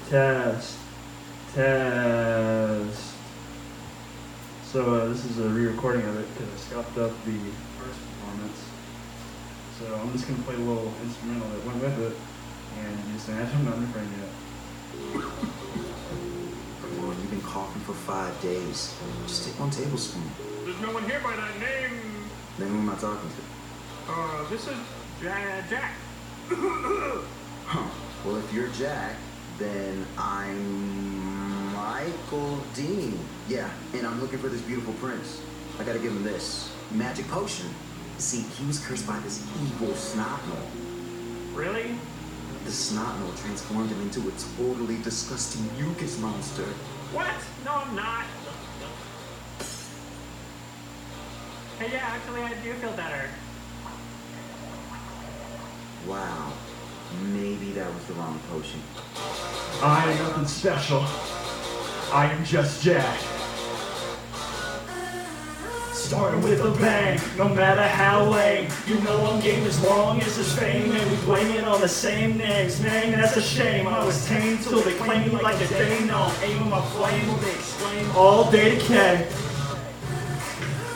Test. Test. So this is a re-recording of it because I scuffed up the first performance. So I'm just going to play a little instrumental that went with it, and just imagine I'm not in the frame yet. Bruno, you've been coughing for 5 days. Just take 1 tablespoon. There's no one here by that name. Then who am I talking to? This is Jack. Huh. Well, if you're Jack, then I'm Michael Dean. Yeah, and I'm looking for this beautiful prince. I gotta give him this magic potion. See, he was cursed by this evil snot-knoll. Really? The snot-knoll transformed him into a totally disgusting mucus monster. What? No, I'm not. Hey, yeah, actually, I do feel better. Wow. Maybe that was the wrong potion. I am nothing special. I am just Jack. Starting with a bang, no matter how lame. You know I'm game as long as it's fame, and we blame it on the same names. Man, that's a shame. I was tame till they claim me like a day. No, aiming my flame, they exclaim all day decay.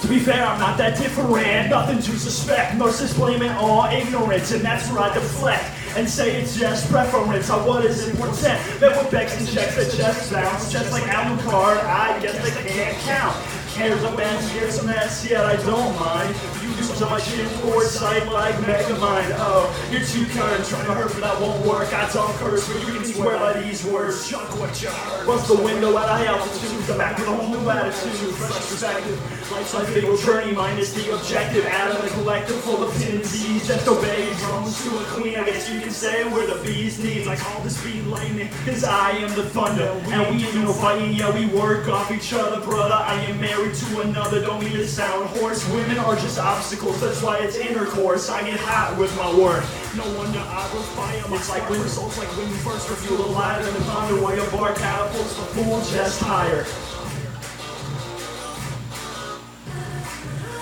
To be fair, I'm not that different, nothing to suspect. Nurses blame it on ignorance, and that's where I deflect and say it's just preference on what is important. Met with Becks and checks that just bounce, just like Alucard, I guess they can't count. Cares a mess, here's a mess, yet I don't mind. You do so much in foresight like Megamind. Oh, you're too kind, trying to hurt, but that won't work. I don't curse, but you can swear by these words. Chuck what you heard. Bust the window at high altitude, the back with a whole new attitude, fresh perspective. Life's like a big old journey, mine is the objective. Out of the collective full of pins and Z's, just obey drums to a queen. I guess you can say we're the bee's knees. I call this beat lightning, cause I am the thunder. And we ain't no fighting, yeah, we work off each other, brother. I am married to another, don't mean to sound hoarse. Women are just obstacles, that's why it's intercourse. I get hot with my work. No wonder I will fire. It's like when results, like when you first refuel a lighter and ponder why your bar catapults the fool just higher.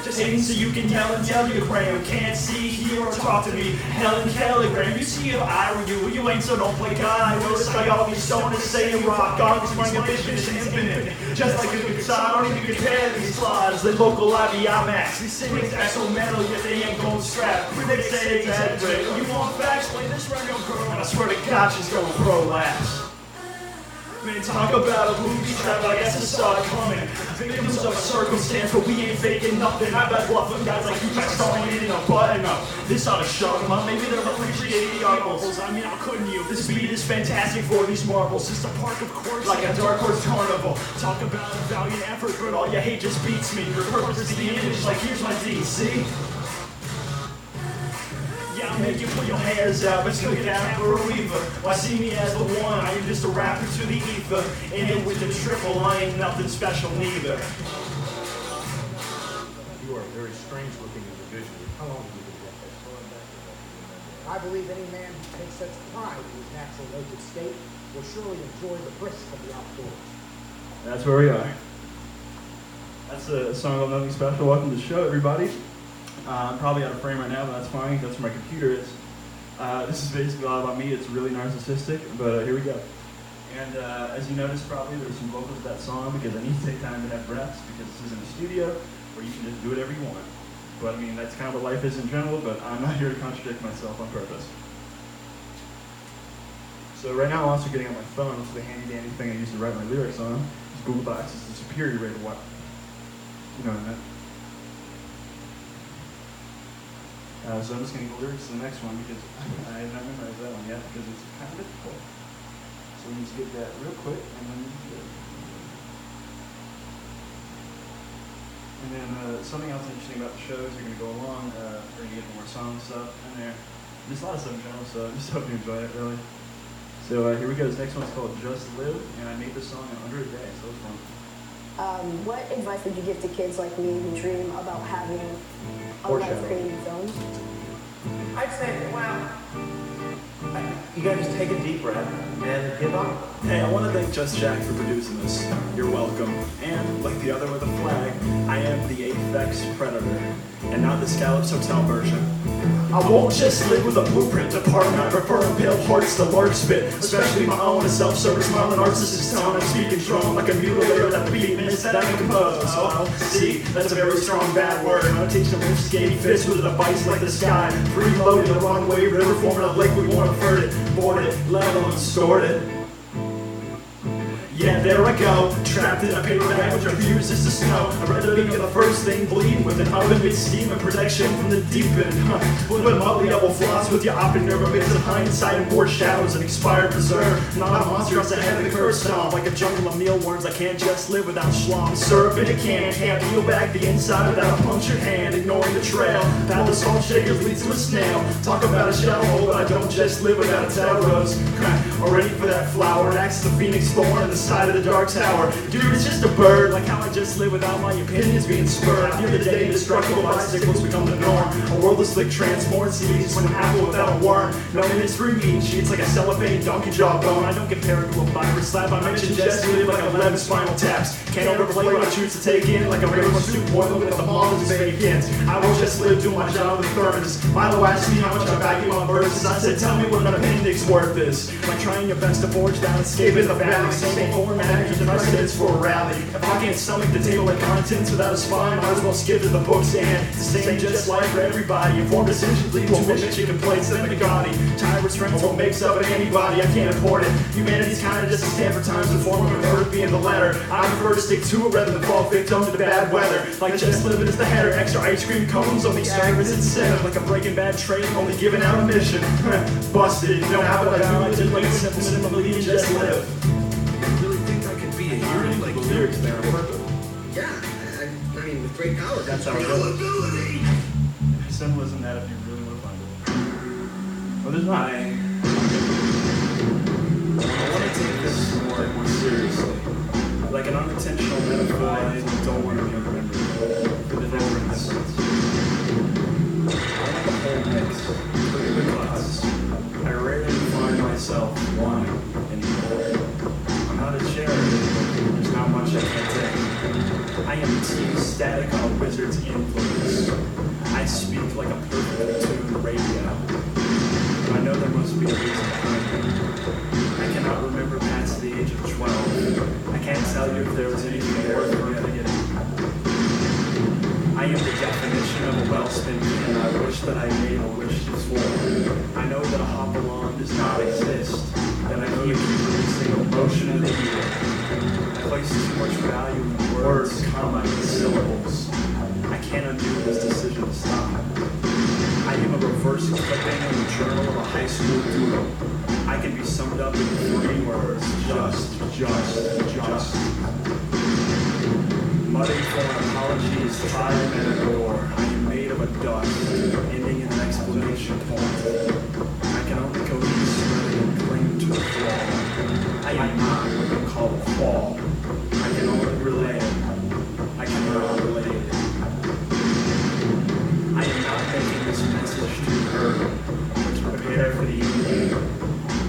Just hating so you can yell and telegram. Can't see, hear, or talk to me. Helen Telegram, you see if I were you ain't so don't play God. I notice I all these stoners saying rock on, cause my ambition is infinite. Just like a guitar, I don't even compare these slides. They local IBIMAX, these things are so metal, yet they ain't gold strap. Critics say they exaggerate. You want facts? Play this radio girl, and I swear to God she's going pro last. Man, talk about a movie trap, I guess I saw it coming. Victims of a circumstance, but we ain't faking nothing. I bet bluffing guys like you just throwing it in a button up. This ought to shock them up, maybe they'll appreciate the articles. I mean, how couldn't you? This beat is fantastic for these marbles. It's a park of course, like a dark horse carnival. Talk about a valiant effort, but all you hate just beats me. Your purpose is the image, like here's my DC. Yeah, I'll make you put your hands out, but still get out for a weaver. Why see me as the one? I am just a rapper to the ether. In it with the triple, I ain't nothing special neither. You are a very strange looking individual. How long have you been like this? I believe any man who takes such pride in his natural naked state will surely enjoy the brisk of the outdoors. That's where we are. That's a song called Nothing Special. Welcome to the show, everybody. I'm probably out of frame right now, but that's fine. That's where my computer is. This is basically all about me. It's really narcissistic, but here we go. And as you noticed, probably there's some vocals to that song because I need to take time to have breaths because this isn't a studio where you can just do whatever you want. But I mean, that's kind of what life is in general, but I'm not here to contradict myself on purpose. So right now I'm also getting on my phone, which is the handy dandy thing I use to write my lyrics on. It's Google Docs. It's the superior rate of what, you know what I meant. So I'm just going to go lyrics to the next one because I have not memorized that one yet because it's kind of difficult. So we need to get that real quick and then something else interesting about the show is you're going to go along, we're going to get more song stuff in there. There's a lot of stuff in general, so I just hope you enjoy it really. So here we go. This next one's called Just Live, and I made this song in under a day, so it was fun. What advice would you give to kids like me who dream about having a life creating his own? I'd say, well, you gotta just take a deep breath and give up. Hey, I want to thank Just Jack for producing this. You're welcome. And like the other with a flag, I am the Apex Predator, and not the Scallops Hotel version. I won't just live with a blueprint department. I prefer impaled hearts to large spit, especially my own. A self-service smile and narcissist tone. I'm speaking strong like a mutilator that the beat miss that I can compose. Oh, see, that's a very strong bad word. I'm gonna teach them with skaty fists with a device like the sky. Preloaded the wrong way, river forming a lake. We want to flirt it, board it, let alone stored it. Yeah, there I go, trapped in a paper bag which refuses to snow. I read the beginning of the first thing, bleeding with an oven made steam and protection from the deep end. With a motley double floss with your opping nerve, bits of hindsight and more shadows and expired preserve. Not a monster, it's a head of the curse stomp. Like a jungle of mealworms, I can't just live without schlong. Syrup in a can, can't peel back the inside without a punctured hand. Ignoring the trail, path the salt shakers leads to a snail. Talk about a shell hole, but I don't just live without a tail rose. Already for that flower, it acts as the phoenix thorn and the side of the dark tower. Dude, it's just a bird, like how I just live without my opinions being spurred. I feel the day indestructible bicycles become the norm. A worldless slick transport sees when an apple without a worm. No minutes for meat sheets like a cellophane donkey jawbone. I don't compare it to a virus slap. I mention just live like 11 spinal taps. Can't overplay what I choose to take in like a regular soup boiling with the moths and begins. I will just live doing my job with thermos. Milo asked me how much I value my verses. I said, tell me what an appendix worth is. Like trying your best to forge down escaping the valley. Same format and precedents for a rally. If I can't stomach the table of contents without a spine, might as well skip to the bookstand. It's the same just like for everybody. Informed decisions lead to omission chicken plates and the Gotti. Time restraints what makes up of anybody. I can't afford it. Humanity's kind of just a stand for times and form of earth being the letter. I prefer to stick to it rather than fall victim to the bad weather. Like just living is the header. Extra ice cream cones on the service incentive. Like a Breaking Bad train only giving out a mission. Busted. You know how would I do it? Just like a simple minimally and just live. Lyrics there are perfect. Yeah, I mean, with great power. That's our ability. Symbolism that if you really want to find it. Well, there's not. I want to take this more seriously. Like an unintentional metaphor I don't want to be remembered for the difference. I want the whole mix. Look at the cuts. I rarely find myself wanting anymore. I'm not a charity. There's not much I can take. I am team static on a wizard's influence. I speak like a perfectly tuned radio. But I know there must be a reason behind it. I cannot remember past the age of 12. I can't tell you if there was anything worth forgetting. I am the definition of a well-spent and I wish that I made a wish before. I know that a hop-along does not exist. That I know you keep releasing a motion of the year. I place too much value in words, comma, and syllables. I can't undo this decision to stop. I am a reverse clipping of the journal of a high school doodle. I can be summed up in 3 words. Just. Mudding for an apology is tried and adore. I am made of a dust, ending in an exclamation point. I can only cohese rather than cling to a flaw. I am not what they call a fall. I can only relay it. I cannot relate it. I am not making this message to be heard, but to prepare for the evening.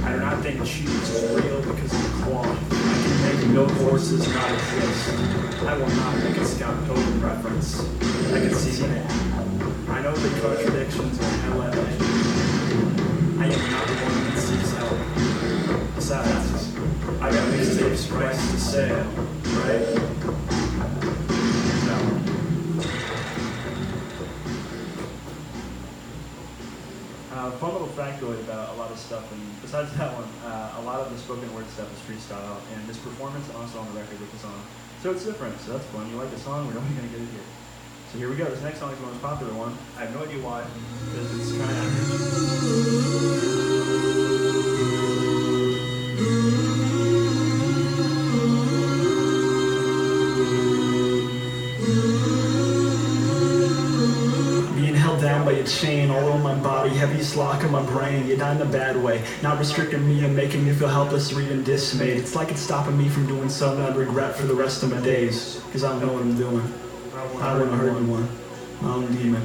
I do not think cheese is real because of the cloth. I can make milk horses not exist. I will not make a Scott Pilgrim reference. I can see it. I know the contradictions are hell at edge. I am not the one that seeks help. Besides, I got mixtapes priced to sale, right? Fun little factoid about a lot of stuff, and besides that one, a lot of the spoken word stuff is freestyle, and this performance also on the record with the song. So it's different, so that's fun. You like the song, we're only going to get it here. So here we go, this next song is the most popular one. I have no idea why, because it's kind of average. Down by a chain all over my body, heaviest lock in my brain. You're not in a bad way, not restricting me and making me feel helpless or even dismayed. It's like it's stopping me from doing something I'd regret for the rest of my days, because I don't know what I'm doing. I don't want to hurt anyone. My own demon.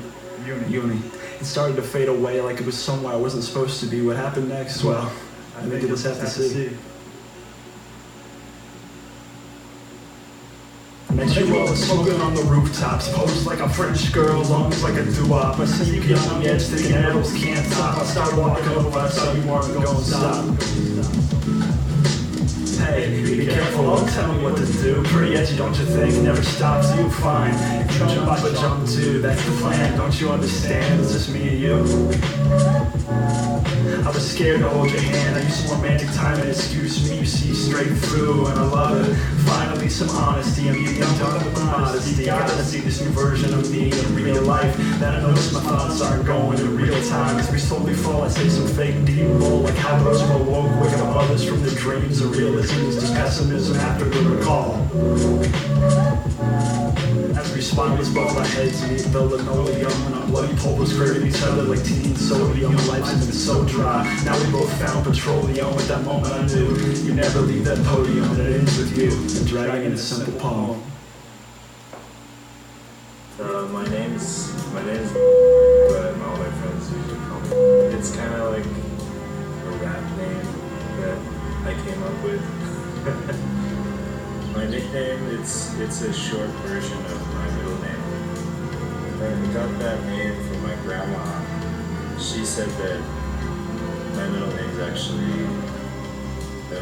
Uni. It started to fade away like it was somewhere I wasn't supposed to be. What happened next? Well, I think you'll just have to see. And you all are smoking on the rooftops, posed like a French girl, lungs like a doo-wop. I see you get on the edge, thinking arrows can't stop. I start walking over, I saw you wanna go and stop. Hey, be careful, don't tell me what to do. Pretty edgy, don't you think? Never stops you, fine. If you jump, I jump too, that's the plan. Don't you understand? It's just me and you. I was scared to hold your hand. I used some romantic time and excuse me. You see straight through, and I love it. Finally, some honesty. I'm done with the modesty. Gotta see this new version of me in real life. That I notice my thoughts aren't going in real time. As we slowly fall, I say some fake deep roll, like how those who awoke wake up others from their dreams. The realism is just pessimism after the recall. As we spineless above our heads meet the linoleum, and our bloody pulpos scraping each other like teen sodium. Life's been so dry. Now we both found petroleum. At that moment I knew you never leave that podium, and it ends with you, a dragon in a simple poem. My name's but all my friends usually call me. It's kind of like a rap name that I came up with. My nickname, it's a short version of my middle name. I got that name from my grandma. She said that my middle name is actually a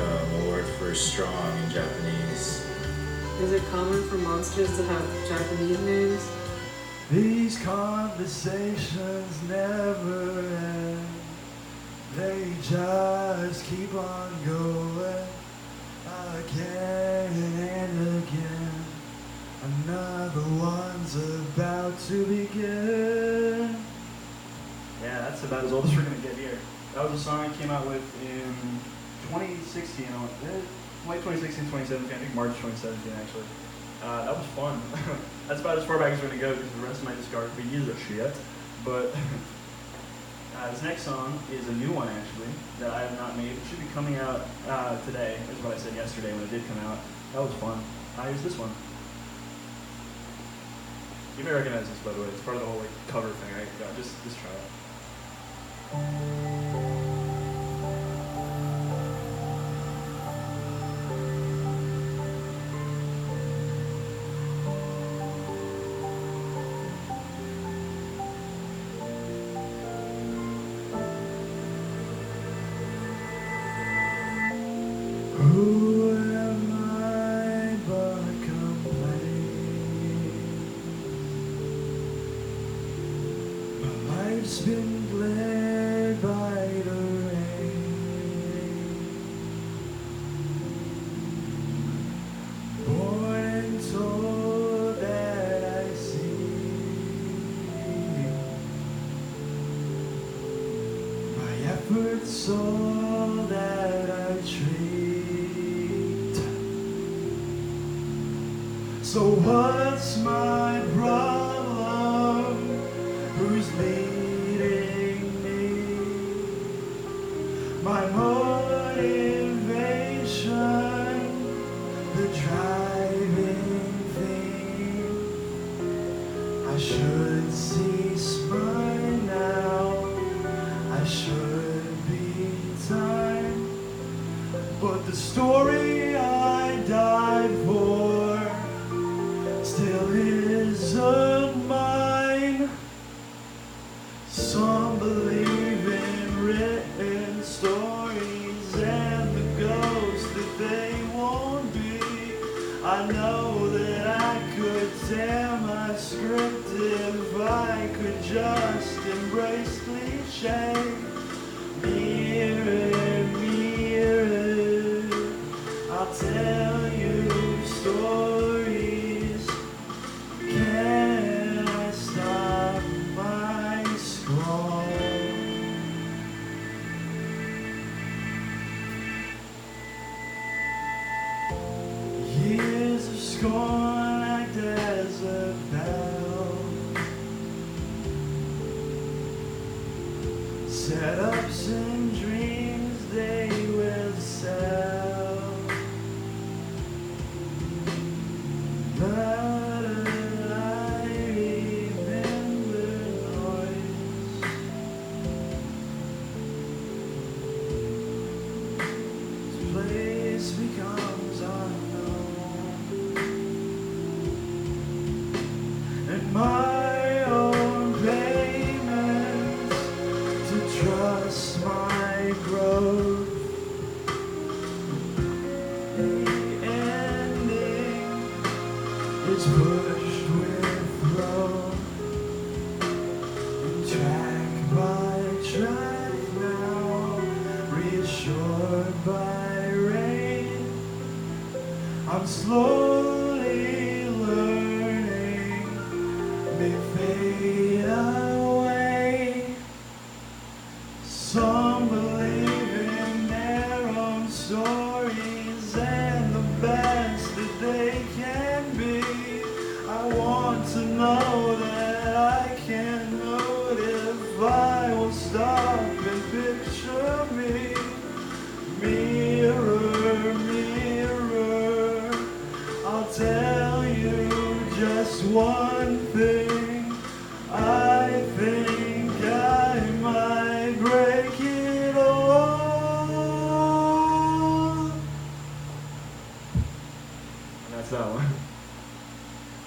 word for strong in Japanese. Is it common for monsters to have Japanese names? These conversations never end. They just keep on going again and again. Another one's about to begin. Yeah, that's about as old as we're gonna get here. That was a song I came out with in 2016. Late 2016, 2017. I think March 2017 actually. That was fun. That's about as far back as we're gonna go because the rest of my discography is a shit. But this next song is a new one actually that I have not made. It should be coming out today. Is what I said yesterday when it did come out. That was fun. Here's this one. You may recognize this, by the way. It's part of the whole like cover thing. Right? Yeah, just try it. Who am I but complain? My life's been bled by the rain. Born and told that I see. My efforts all that I treat. So what's my problem? Who's leading me? My motivation, the driving thing. I should cease by now. I should be time. But the story I died for still isn't mine. Some believe in written stories and the ghosts that they won't be. I know that I could tear my script if I could just embrace cliche. Mirror, mirror, I'll tell you stories. Can I stop my scroll? Years of scorn act as a bell. Setups and dreams they will sell. But I remember noise. This place becomes unknown. by rain. I'm slowly learning, they fade away. Some believe in their own stories and the best that they can be. I want to know that I can know it if I will stop and picture me. Mirror, mirror, I'll tell you just one thing. I think I might break it all. And that's that one.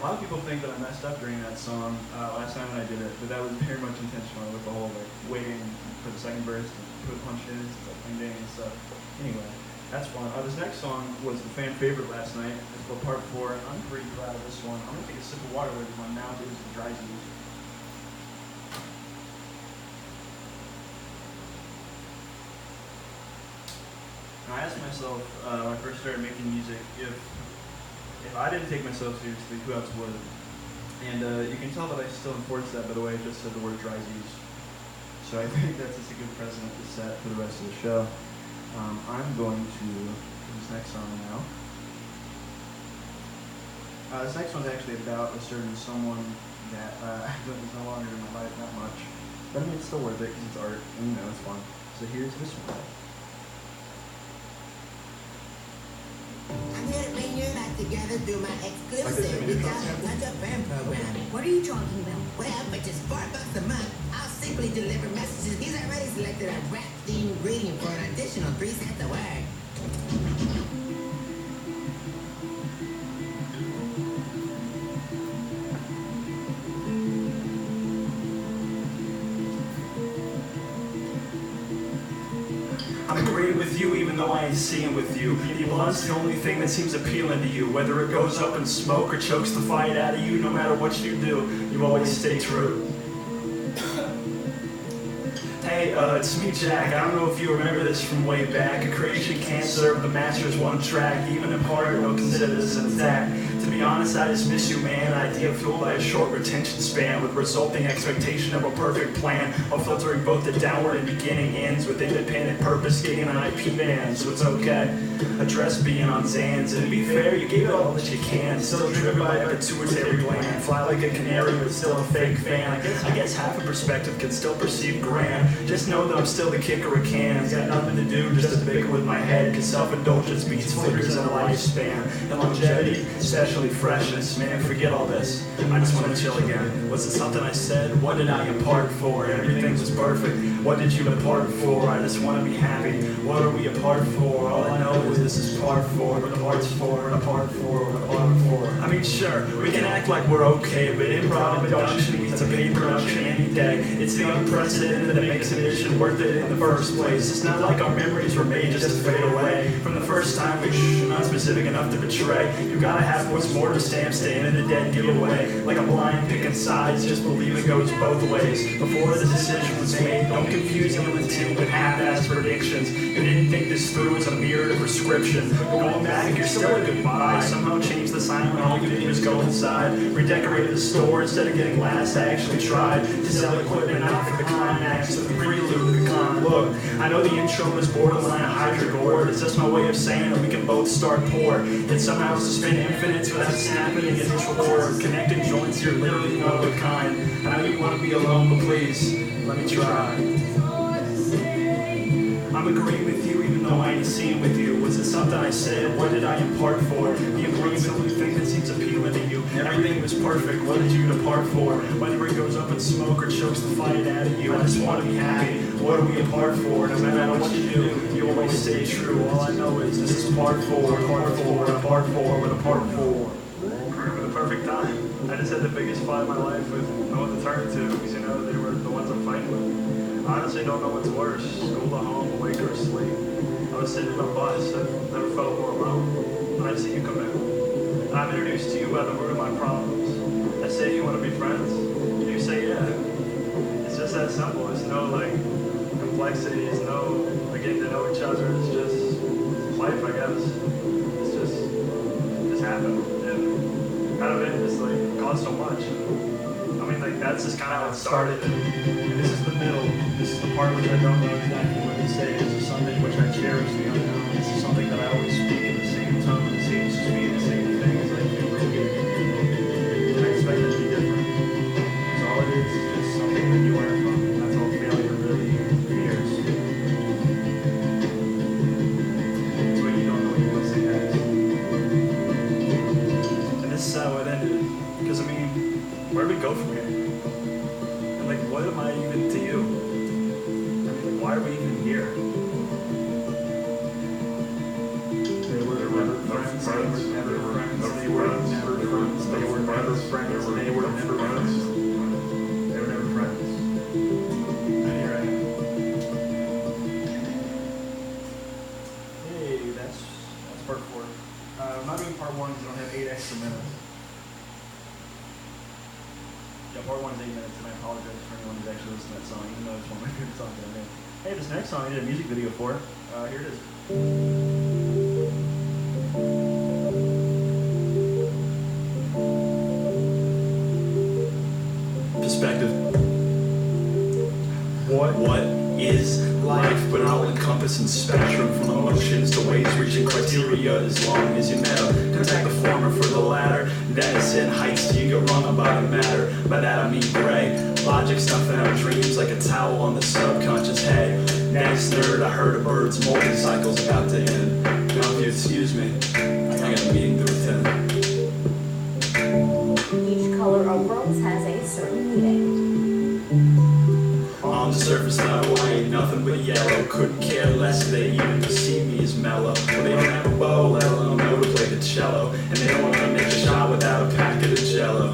A lot of people think that I messed up during that song last time when I did it, but that was very much intentional with the whole like waiting for the second verse to put punches, like ding ding and stuff. Anyway, that's fun. This next song was the fan favorite last night. It's called Part 4, and I'm pretty proud of this one. I'm gonna take a sip of water with my mouth is the dry juice. I asked myself when I first started making music if I didn't take myself seriously, who else would? And you can tell that I still enforce that by the way I just said the word dry juice. So I think that's just a good precedent to set for the rest of the show. I'm going to do this next song now. This next one's actually about a certain someone that is no longer in my life that much. But I mean, it's still worth it because it's art and you know, it's fun. So here's this one. I'm here to bring you back together through my exclusive Untitled fan program. What are you talking about? Well, for just $4 a month, I'll simply deliver messages. He's already selected a rap-themed greeting for an additional 3 cents a word. I'm agreeing with you even though I ain't seeing with you. Blunt's the only thing that seems appealing to you. Whether it goes up in smoke or chokes the fight out of you, no matter what you do, you always stay true. Hey, it's me, Jack. I don't know if you remember this from way back. A creation can't serve the master's one track. Even in part, don't consider this an attack. To be honest, I just miss you, man. Idea fueled by a short retention span with resulting expectation of a perfect plan, while filtering both the downward and beginning ends with independent purpose, getting an IP ban, so it's okay. Address being on Zans, and to be fair, you gave it all that you can. Still driven by a pituitary gland, fly like a canary but still a fake fan. I guess half a perspective can still perceive grand. Just know that I'm still the kicker of cans. Got nothing to do, just to bicker with my head, cause self-indulgence beats flickers in a lifespan. And longevity, especially freshness, man, forget all this. I just want to chill again. Was it something I said? What did I impart for? Everything was perfect. What did you impart for? I just want to be happy. What are we apart for? All I know is this is part 4, but parts 4, and a part 4, and a part 4. I mean, sure, we can act like we're okay, but improv and production means a paid production any day. It's the unprecedented that makes an mission worth it in the first place. It's not like our memories were made just to fade away. From the first time, which not specific enough to betray. You gotta have what's more to stamp, staying in the dead giveaway. Like a blind picking sides, just believe it goes both ways. Before the decision was made, don't confuse ill intent with half-assed predictions. You didn't think this through as a mirror to prescription. But going back, you're still a goodbye. Somehow changed the sign when all you did was go inside. Redecorated the store instead of getting last. I actually tried to sell equipment out for the climax, the prelude, the con. Look, I know the intro is borderline a hydric ore. It's just my way of saying that we can both start poor. Yet somehow to spin infinites without snapping and getting record. Connecting joints, you're literally one of a kind. I know you want to be alone, but please, let me try. I'm agreeing with you even though I ain't seeing with you. Was it something I said? What did I impart for? The agreement only thing that seems appealing to you. Everything was perfect. What did you depart for? Whether it goes up in smoke or chokes the fight out of you, I just want to be happy. What are we apart for? No matter what you do, you always stay true. All I know is this is part 4, part 4, and a part 4, and a part 4. For the perfect time. I just had the biggest fight of my life with no one to turn to because you know they were the ones I'm fighting with. I honestly don't know what's worse, school to home, awake or asleep. I was sitting in a bus, I never felt more alone. When I see you come in, I'm introduced to you by the root of my problems. I say you want to be friends, you say yeah. It's just that simple. There's no like complexity, there's no getting to know each other. It's just about so much. I mean, like, that's just kind of how it started. And this is the middle. This is the part which I don't know exactly what to say. This is something which I cherish the unknown. This is something that I always speak in the same tone, the same speed, the same thing as I do really. And I expect it to be different. So all it is just something that you learn from. And that's all failure really fears. It's what you don't know what you're going to say next. And this is how it ended. Because, I mean, where do we go from here? And, like, what am I even to you? I mean, like, why are we even here? They were never friends. They were never friends. They were never friends. They were never friends. They were never friends. They were never friends. And here I am. Hey, that's part 4. I'm not doing part 1 because I don't have 8 extra minutes. Yeah, part 1 is 8 minutes, and I apologize for anyone who's actually listened to that song, even though it's one of my favorite songs that I made. Hey, this next song I did a music video for. Here it is. Perspective. What is life but an all-encompassing spectrum from emotions to ways reaching criteria as long as you matter. Contact the former for the latter. That is in heights till you get wrong about a matter. By that I mean gray. Logic stuffing out dreams like a towel on the subconscious head. Next nerd, I heard a bird's molting cycle's about to end. Now if you excuse me, I got a meeting to attend. Each color of rose has a certain meaning. On the surface level, I ain't nothing but yellow. Couldn't care less if they even perceive me as mellow. Well, they don't have a bow, let alone know to play the cello. And they don't want to make a shot without a packet of jello.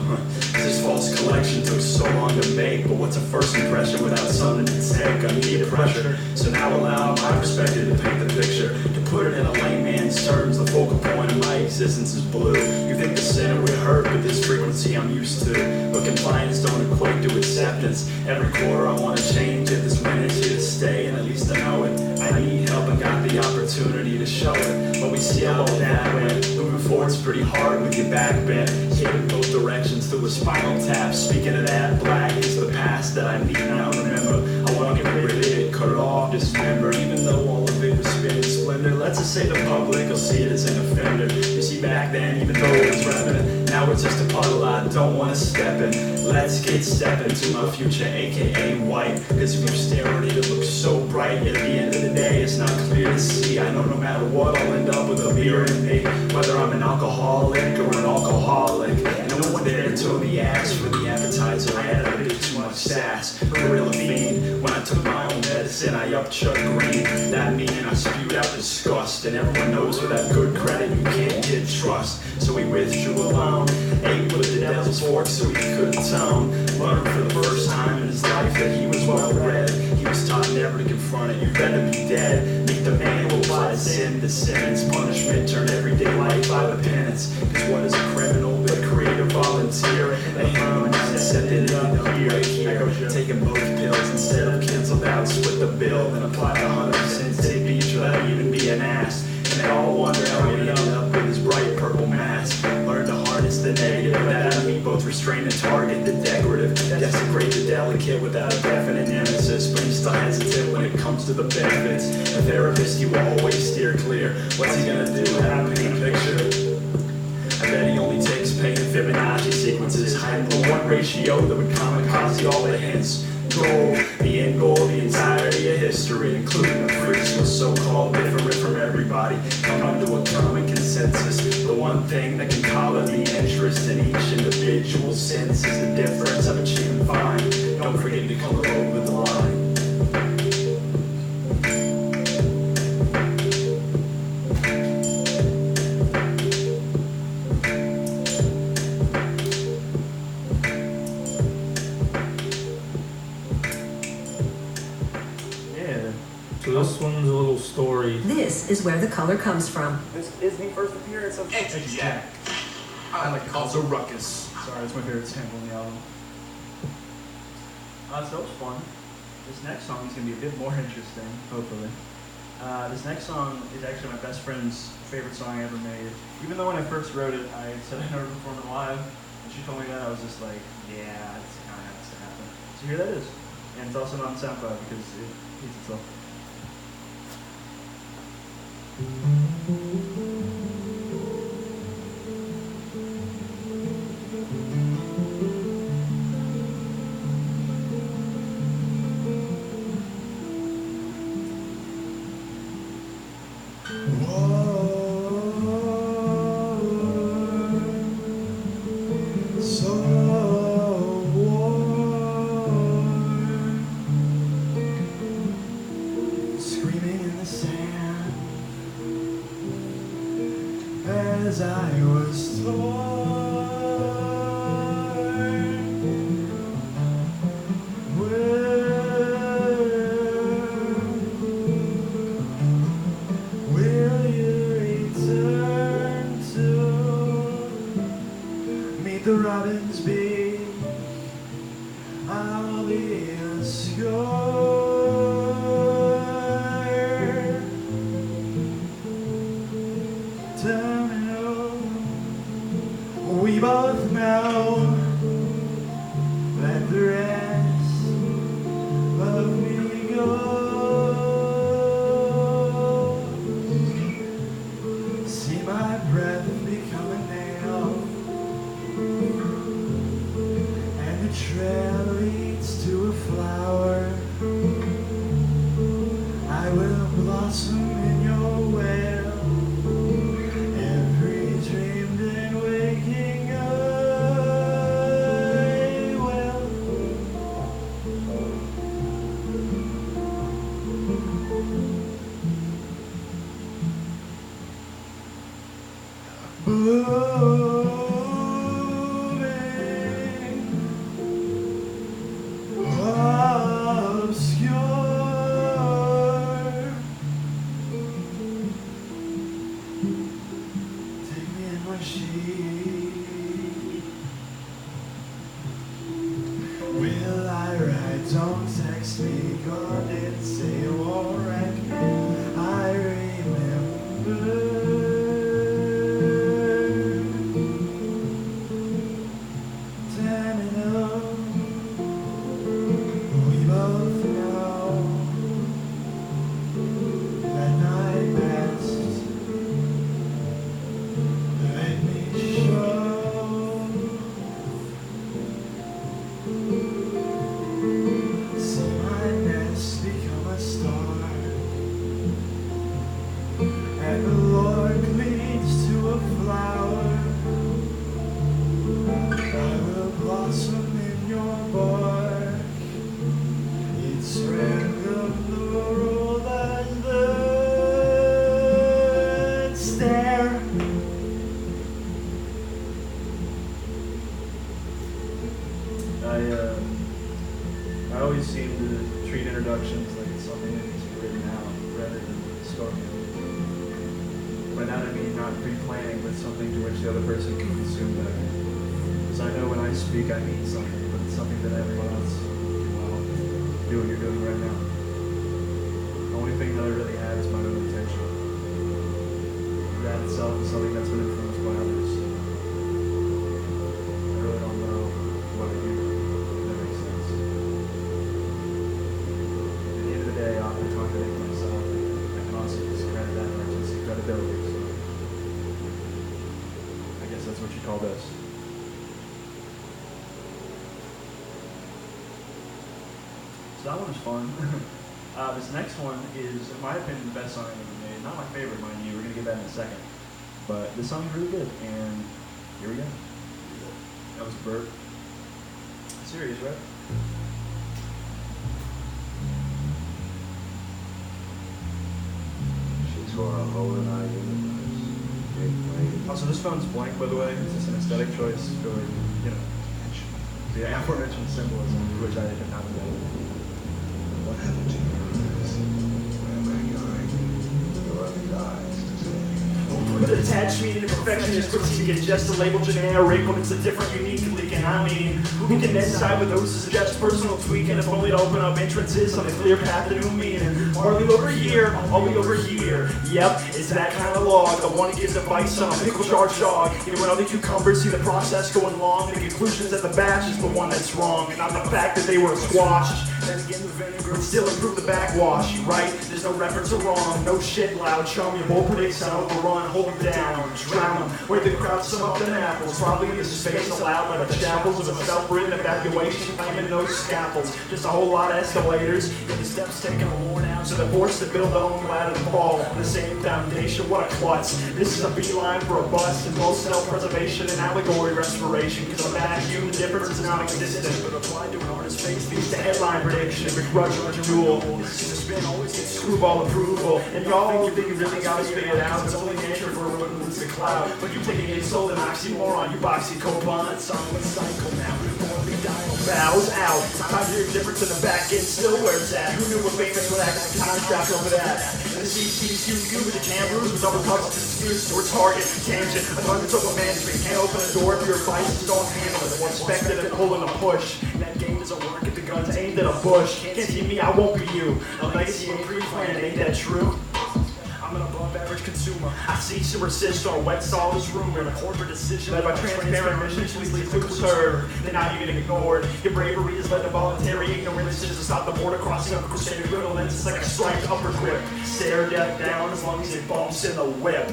This false collection took so long to make. But what's a first impression without something to take? I need pressure. So now allow my perspective to paint the picture. To put it in a layman's terms, the focal point of my existence is blue. You think the center would hurt, but this frequency I'm used to. But compliance don't equate to acceptance. Every quarter I want to change it. This minute's here to stay, and at least I know it. I need help and got the opportunity to show it. But we see how that went. Moving forward's pretty hard with your back bent. Hit in both directions through a spinal tap. Speaking of that, black is the past that I need now. Remember, I want to get rid of it, cut it off, dismember. Even though all of it was spinning splendor, let's just say the public will see it as an offender. You see, back then, even though it was relevant, now it's just a puddle I don't want to step in. Let's get stepping to my future, aka white. Cause if you stare at it, it looks so bright. At the end of the day, it's not clear to see. I know no matter what, I'll end up with a beer in me. Whether I'm an alcoholic or an alcoholic. And no one there to toe the ass for the appetizer. I had a bit too much sass. Gorilla fiend. When I took my own medicine, I upped Chuck Green. That meaning I spewed out disgust. And everyone knows without good credit, you can't get trust. So we withdrew alone. Ate with the devil's fork so he could atone. Learned for the first time in his life that he was well read. He was taught never to confront it, you'd better be dead. Meet the man who applied sin to sentence. Punishment turned everyday life by the penance. Cause what is a criminal but a creative volunteer? A human accepted in right here. Taking both pills instead of canceled out. Split the bill and apply the 100% tip each without even being asked. And they all wonder how he ended up with his bright purple mask. Learn to harness the negative without enemy, both restrain and target the decorative. Desecrate the delicate without a definite nemesis. But he's still hesitant when it comes to the benefits. A therapist he will always steer clear. What's he gonna do? Have a paint picture? I bet he only takes pain in Fibonacci sequences. Hiding the one ratio that would kamikaze all the hints. Goal, the end goal, the entirety of history, including the freaks who are so-called different from everybody. Come to a common consensus. The one thing that can color the interest in each individual sense is the difference of achieving fine. Don't forget to color over the line. So this one's a little story. This is where the color comes from. This is the first appearance of Edgy Jack. I like to call it a ruckus. Sorry, it's my favorite sample on the album. So that was fun. This next song is going to be a bit more interesting, hopefully. This next song is actually my best friend's favorite song I ever made. Even though when I first wrote it, I said I'd never perform it live. When she told me that, I was just like, yeah, it's kind of has to happen. So here that is. And it's also not on SoundCloud because it needs itself. As I was torn, will you return to meet the robin's beat? I'll be a score. We both know that the rest of me goes. See my breath become a nail, and the trail leads to a flower. I will blossom in your well. Every dreamed and waking will I write? Don't text me, God didn't say you won't wreck me. I remember. Damn it all, we both know that night passed. Let me show. See my nest become a star, and the Lord leads to a flower. I will blossom in your bark. It's random, the world as the stare. I always seem to treat introductions like it's something that needs to be written out rather than spoken. By that I mean not pre-planning, but something to which the other person can consume that. Because I know when I speak I mean something, but it's something that everyone else can do what you're doing right now. The only thing that I really have is my own intention. That itself is something that's been influenced by others. So I really don't know what I do. I'll be contradicting myself. I can also discredit that artistic credibility. So I guess that's what you call this. So that one was fun. This next one is, in my opinion, the best song I've ever made. Not my favorite, mind you. We're gonna get that in a second. But this song is really good, and here we go. That was Bert. Serious, right? For a hole in our universe. Also, this phone's blank, by the way. It's just an aesthetic choice for, you know, the aforementioned symbolism, which I did not know. What happened to you? Wherever you're your other eyes to say. But attached meaning and perfection is critique and just a label generic when it's a different, unique leak. And I mean, who can then side with those who suggest personal tweaking if only to open up entrances on a clear path to new meaning? Hardly over here, only over here. Yep, it's that kind of log. The one who gives advice on a pickle jar jog. Even when other cucumbers see the process going long, the conclusions that the batch is the one that's wrong, and not the fact that they were squashed. Then again, the vinegar would still improve the backwash, right? There's no reference or wrong, no shit loud. Show me your bold predicts on overrun, hold them down, drown them. Where the crowd sum up them apples, probably in the space allowed by the chapels of a self-written evacuation, claiming no scaffolds. Just a whole lot of escalators, and the steps taken are worn out, so they're forced to build their own ladder to fall on the same foundation. What a klutz. This is a beeline for a bust, and both self-preservation and allegory restoration. Because a vacuum, the difference is non-existent, but applied to an artist's face leads to headline prediction, begrudge or duel. This is a spin, always gets screwball approval. And y'all think you really got to figure it out, it's only nature for what moves the cloud. But you take an insult and oxymoron, you boxy coupon, it's on a cycle now. Bows out. Time to hear the difference in the back end, still where it's at. Who knew we're famous for that? Time trapped over that. And the CCQ with the cameras with double cups to disputes to a target. Tangent. A hundred of a management can't open a door if your advice don't handle it. One expected and pulling a push. That game doesn't work if the gun's aimed at a bush. Can't see me, I won't be you. A legacy ain't pre-planned, ain't that true? I'm an above average consumer. I cease to resist or wet saw this rumor. A corporate decision led by transparent missions leads to absurd. Then now you get ignored. Your bravery is led to voluntary ignorance to stop the border crossing of crusader equivalence. It's like a striped upper grip. Stare death down as long as it bumps in the whip.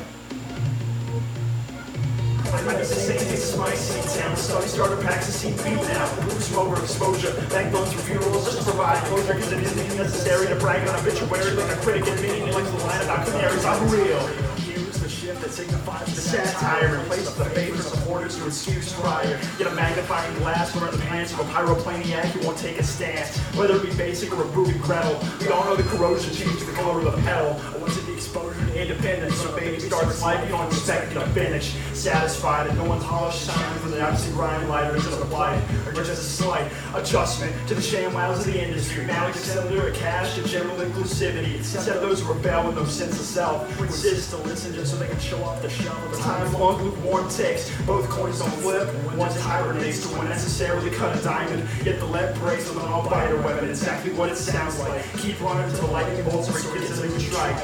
I used to say this is my scene town. Study starter packs to see beat now. Boost over exposure. Backbones for funerals just to provide closure because it isn't necessary to brag on obituary like a critic admitting he likes the line about canaries. I'm real. Use the shift that signifies the satire. Replace the favorite supporters who excuse prior. Get a magnifying glass from the plans of a pyroplaniac who won't take a stance. Whether it be basic or a booby Gretel. We all know the corrosion changes the color of the petal. Or what's it the exposure to independence? When a baby starts life, you don't expect it to finish. Satisfied and no one's hollow shine for the obviously grind lighters that apply, or just a slight adjustment to the sham wows of the industry. Now it's under a cash and general inclusivity. Instead of those who rebel with no sense of self, insist to listen just so they can show off the shelf of a time-long lukewarm takes. Both coins don't flip, one hibernates to one necessarily cut a diamond, yet the lead breaks with an all-biter weapon. Exactly what it sounds like. Keep running until the lightning bolts break kids and strike.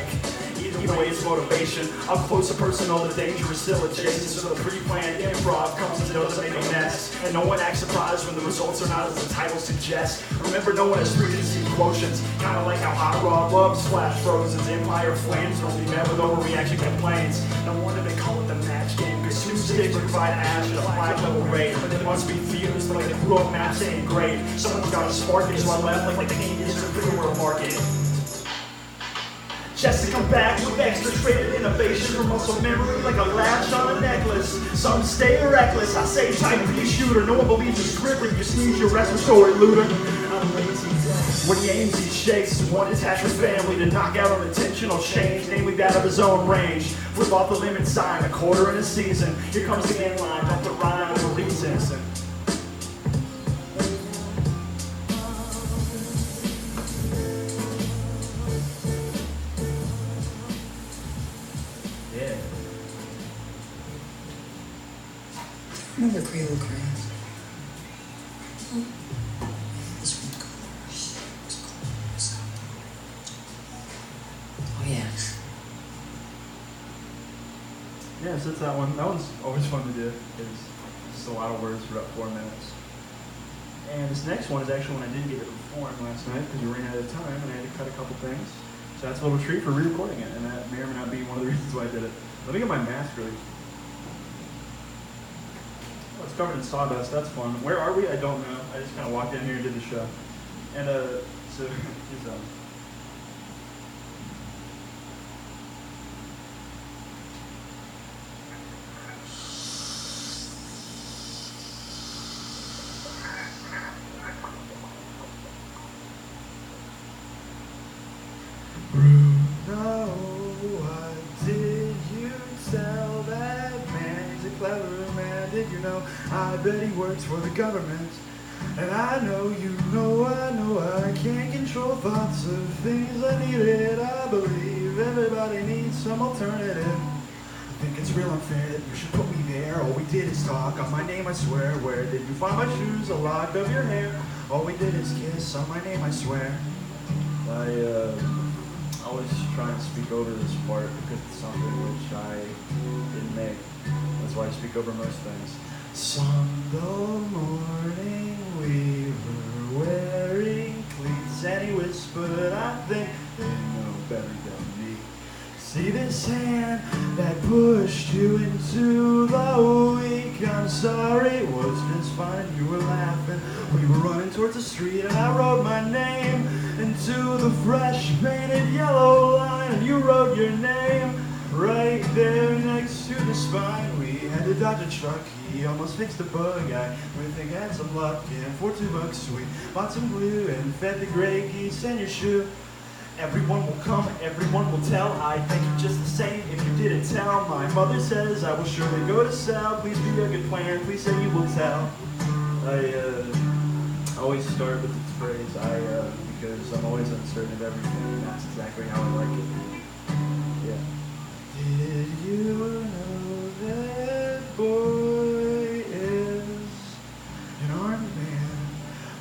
Either way, it's motivation. Up close and personal, the danger is still adjacent. So the pre-planned improv comes into those that make a mess. And no one acts surprised when the results are not as the title suggests. Remember, no one has preconceived quotients. Kind of like how Hot Rod loves Flash Frozen's Empire Flames are only met with overreaction complaints. No wonder they call it the match game. Because two sticks provide ash at a 5-level rate. But it must be fused like the grew-up maps ain't great. Someone's got a spark it, so I left like the Indians in the freeware market. Just to come back with extra traded innovation from muscle memory like a latch on a necklace. Some stay reckless, I say type B shooter. No one believes the script when you sneeze your respiratory looter. I'm lazy. When he aims, he shakes. One attached with family to knock out unintentional change, namely that of his own range. Flip off the limit sign, a quarter in a season. Here comes the end line, dump the rhyme with a reason. Remember Cradle Crayons? This one colors. Oh yeah. Yeah, so it's that one. That one's always fun to do. It's just a lot of words for about 4 minutes. And this next one is actually one I didn't get to perform last night because we ran out of time and I had to cut a couple things. So that's a little treat for re-recording it, and that may or may not be one of the reasons why I did it. Let me get my mask ready. Oh, it's covered in sawdust. That's fun. Where are we? I don't know. I just kind of walked in here and did the show. And so here's Bruno, what did you tell that man? He's a clever man, did you know? I bet he works for the government. And I know I can't control thoughts of things I needed. I believe everybody needs some alternative. think it's real unfair that you should put me there. All we did is talk on my name, I swear. Where did you find my shoes? A lock of your hair. All we did is kiss on my name, I swear. I always try and speak over this part because it's something which I didn't make. That's why I speak over most things. Sunday morning we were wearing cleats and he whispered, I think they know better than me. See this hand that pushed you into the week. I'm sorry, it was just fine. You were laughing. We were running towards the street and I wrote my name into the fresh painted yellow line. And you wrote your name right there next to the spine. We had to dodge a truck. He almost fixed a bug. I think I had some luck. And for $2 we bought some glue and fed the gray geese in your shoe. Everyone will come, everyone will tell. I thank you just the same if you didn't tell. My mother says I will surely go to cell. Please be a good planner, please say you will tell. I always start with this phrase, because I'm always uncertain of everything, and that's exactly how I like it. Yeah. Did you know that boy is an armed man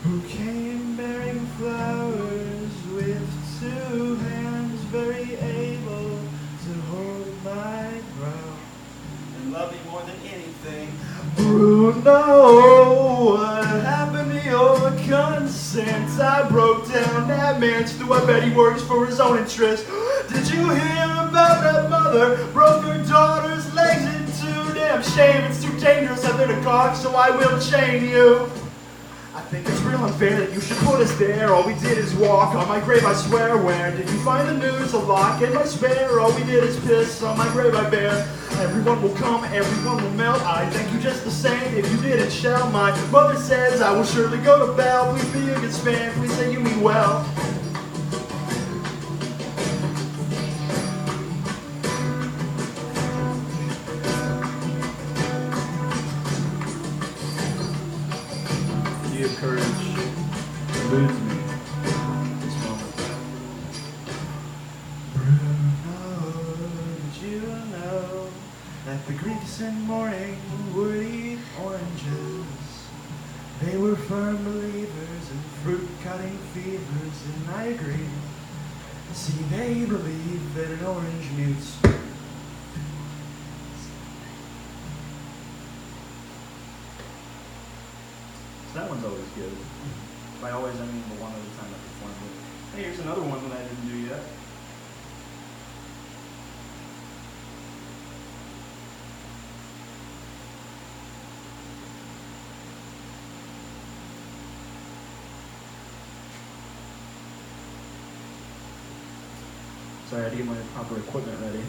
who came bearing flowers with 2 hands, very able to hold my brow and love me more than anything? Bruno, what happened to your consent? I broke down that man's through. I bet he works for his own interest. Did you hear about that mother broke her daughter's legs in 2? Damn shame, it's too dangerous out there to cock, so I will chain you. I think it's real unfair that you should put us there. All we did is walk on my grave, I swear. Where did you find the news? A lock in my spare. All we did is piss on my grave, I bear. Everyone will come, everyone will melt. I thank you just the same if you didn't shout. My mother says I will surely go to bell. Please be a good span, please say you mean well. Your courage eludes me this moment. Bruno, did you know that the Greeks in morning would eat oranges? They were firm believers in fruit-cutting fevers, and I agree. See, they believe that an orange mutes. That one's always good. By always, I mean the one at a time I performed it. Hey, here's another one that I didn't do yet. Sorry, I had to get my proper equipment ready.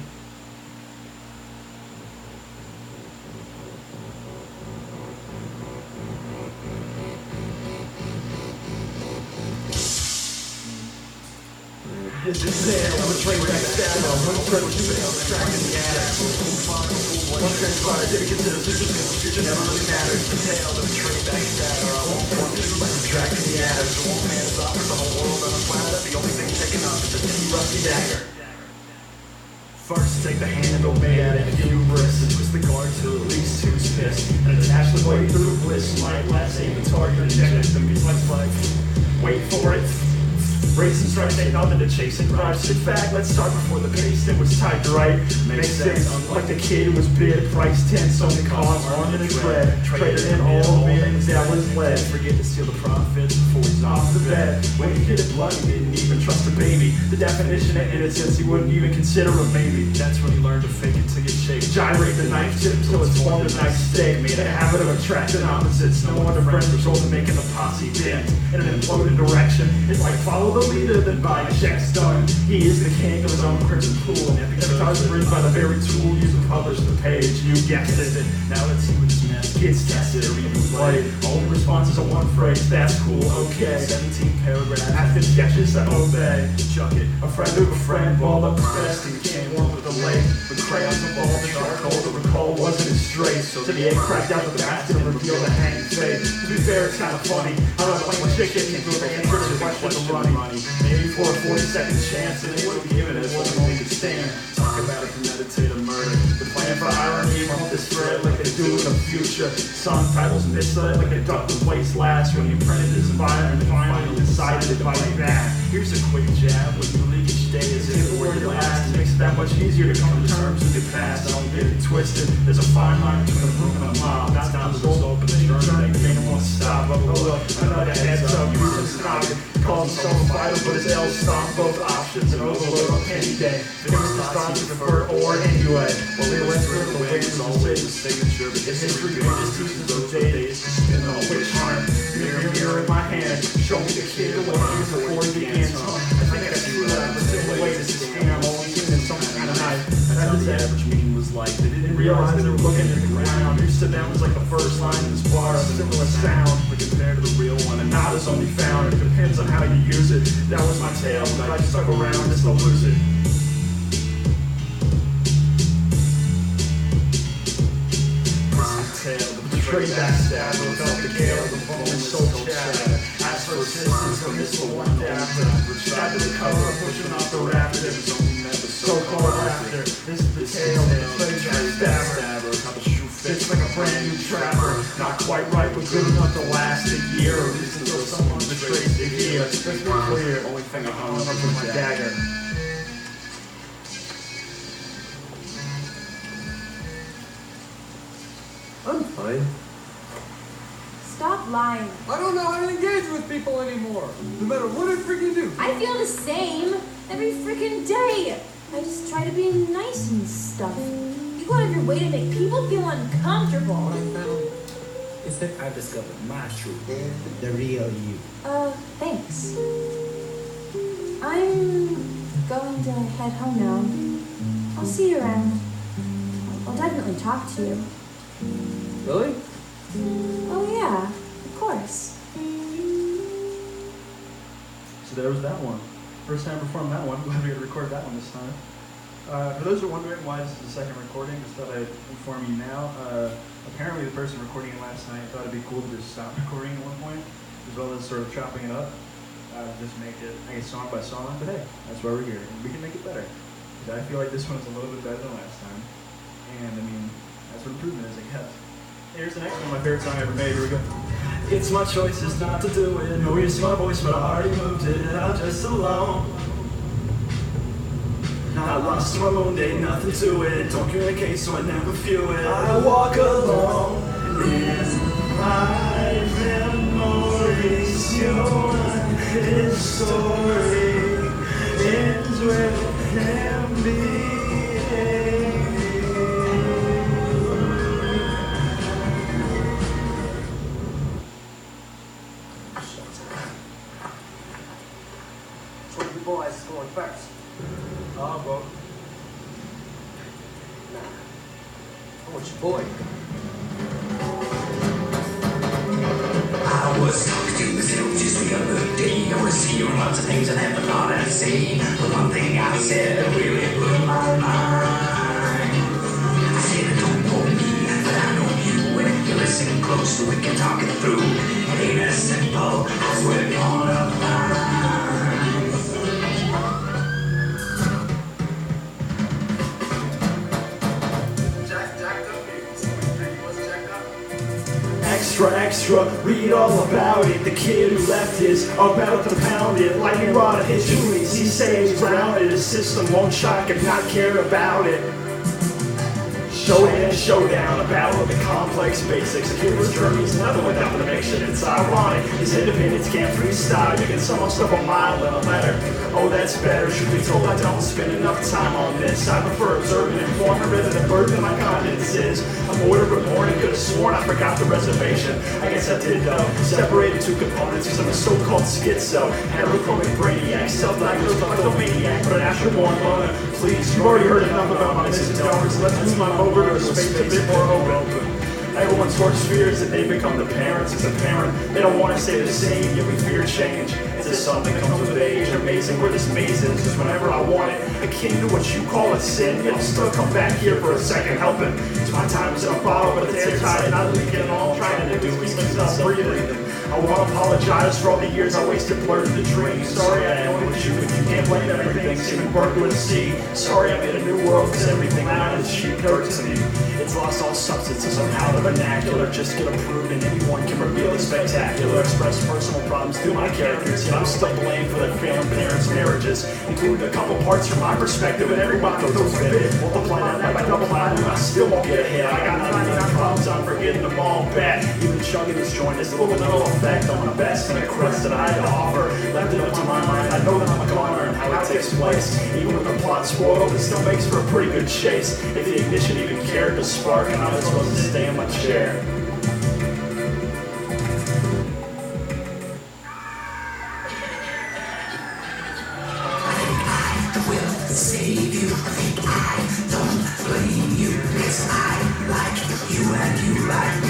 This is there, I'm a train backstabber. One turn with you, track in the attic. One transpire, didn't consider systems, because the future never really matters. The tale of a train backstabber. I won't form this, but I'm track in the attic. The one man is offers the whole world on a planet. The only thing taken up is a tiny rusty dagger. First, take the handle made out of hubris and twist the guard till at least 2's pissed. And attach the blade through the bliss. Might last aim the target and check it. Them gets like, wait for it. Racing stripes ain't nothing to chase and drive. Sit back, let's start before the pace that was tight, right? Makes sense. Like the kid who was bid, price 10, so the cause on in his bread. Traded in all the wins that was led. Forget to steal the profits before he's off the bed. When he hit it blood, he didn't even trust a baby. The definition of innocence, he wouldn't even consider a maybe. That's when he learned to fake it till you shake. Gyrate the knife tip till it's formed a nice steak. Made a habit of attracting opposites. No wonder friends result in making the posse dance in an imploded direction. It's like follow the leader, then buy checks done. He is the king of his own crimson pool. And epic stars written by the very tool used to publish the page. You guessed it. Now let's see what this man gets tested or even played. All the responses are one phrase. That's cool. Okay. 17 paragraphs. After sketches that obey. Chuck it. A friend of a friend. Ball up the best. He came warm with the lake. With crayons involved in charcoal. The recall wasn't as straight. So the egg cracked out the bastard and revealed the hanging face. To be fair, it's kind of funny. I don't play with chicken. Can't do the answer to the question running. Maybe for a 40-second chance, and they would have given us what we could stand. Talk about it, premeditated murder. The plan for misread like they do in the future. Song titles misled like a duck to place last. When you printed this environment, finally decided to fight back. Here's a quick jab when you leave each day as if it were your last. It makes it that much easier to come to terms with your past. Don't get it twisted, there's a fine line between a room and a mob. That's not the result, but the journey ain't won't stop. But look, another heads up, you're just knocking. Calls himself a fighter, but his L's stop both options and overload on any day. Finish the thoughts you prefer or anyway. Well, they went through the way is always the signature, but history just teaches those days to spin on which harm. Mirror in my hand, show me the kid what he was before he began. I think I see that I'm the way this is scam. All I'm seeing is some kind of knife. That's how the average meeting was like. They didn't realize they were looking at the ground. Used to them was like the first line in this bar, a similar sound, but compared to the real one, and not is only found. It depends on how you use it. That was my tale, but I just stuck around just to lose it. The betrayed backstabber without the gale of the phone soul chatter. Asked for assistance from this for one after. Tried to recover, pushing off the rafters. So-called laughter. This is the tale of the betrayed backstabber. How the shoe fits like a brand new trapper. Not quite right, but good enough to last a year. Or at least until someone betrays the year. Let's be clear. Only thing I hung up was my dagger. I'm fine. Stop lying. I don't know how to engage with people anymore. No matter what I freaking do. I feel the same every freaking day. I just try to be nice and stuff. You go out of your way to make people feel uncomfortable. What I found is that I've discovered my truth. The real you. Thanks. I'm going to head home now. I'll see you around. I'll definitely talk to you. Really? Oh yeah, of course. So there was that one. First time I performed that one. Glad we had to record that one this time. For those who are wondering why this is the second recording, just thought I'd inform you now. Apparently the person recording it last night thought it'd be cool to just stop recording at one point, as well as sort of chopping it up. Just make it, I guess, song by song. But hey, that's why we're here. And we can make it better. Because I feel like this one's a little bit better than last time. And I mean, that's what improvement is, I guess. Here's the next one, my favorite song I ever made. Here we go. It's my choices not to do it. No use my voice, but I already moved it out just alone. I lost my moon, ain't nothing to it. Don't communicate, so I never feel it. I walk alone in my memories. His story ends with him being. Boys scored first. Oh, well. I want your boy. I was talking to myself just the other day. I was hearing lots of things I never thought I'd say. But one thing I said really blew my mind. I said I don't know me, but I know you. And if you listen close, we can talk it through. It ain't as simple as we're gonna find. Extra, read all about it. The kid who left is about to pound it. Lightning rod at his duties, he stays grounded. His system won't shock if not care about it. Showdown, a battle of the complex basics. A hero's journey is nothing without the fiction. It's ironic, his independence can't freestyle. You can sum stuff a mile in a letter. Oh, that's better. Should be told I don't spend enough time on this. I prefer observing and informing rather than burden my confidence is. I'm ordered but morning, could have sworn I forgot the reservation. I guess I did though. Separated two components because I'm a so-called schizo. Heterochromic brainiac, self-diagnosed kleptomaniac, but an astral-born loner. Please, you've already heard enough about my misses and donors. Let's move on over to a space a bit more open. Everyone's worst fears that they become the parents. As a parent, they don't want to stay the same, yet we fear change. It's a is something that comes with age. Amazing where this maze is, just whenever I want it. Akin to what you call a sin, yet I'll still come back here for a second helping. It's my time is in a bottle, but it's airtight, and I leak it all I'm trying to do is keep myself breathing. I want to apologize for all the years I wasted blurting the dream. Sorry I annoyed you, but you can't blame everything. Seeming burned to the sea. Sorry I made a new world, cause everything out of the sheet dirt to me. It's lost all substance, and somehow the vernacular just get approved, and anyone can reveal the spectacular. Express personal problems through my characters, yet I'm still blamed for their failing parents' marriages, including a couple parts from my perspective, and every one of those bit. Multiply that by double line, and I still won't get ahead. I got 99 problems, I'm forgetting them all back. Even chugging this joint is little to no effect on the best and the crust that I had to offer. Left it up to my mind, I know that I'm gonna learn how it takes place. Even with the plot spoiled, it still makes for a pretty good chase. If the ignition even cared to spark, and I was supposed to stay in my chair. Save you, I think I don't blame you. Yes, I like you and you like me.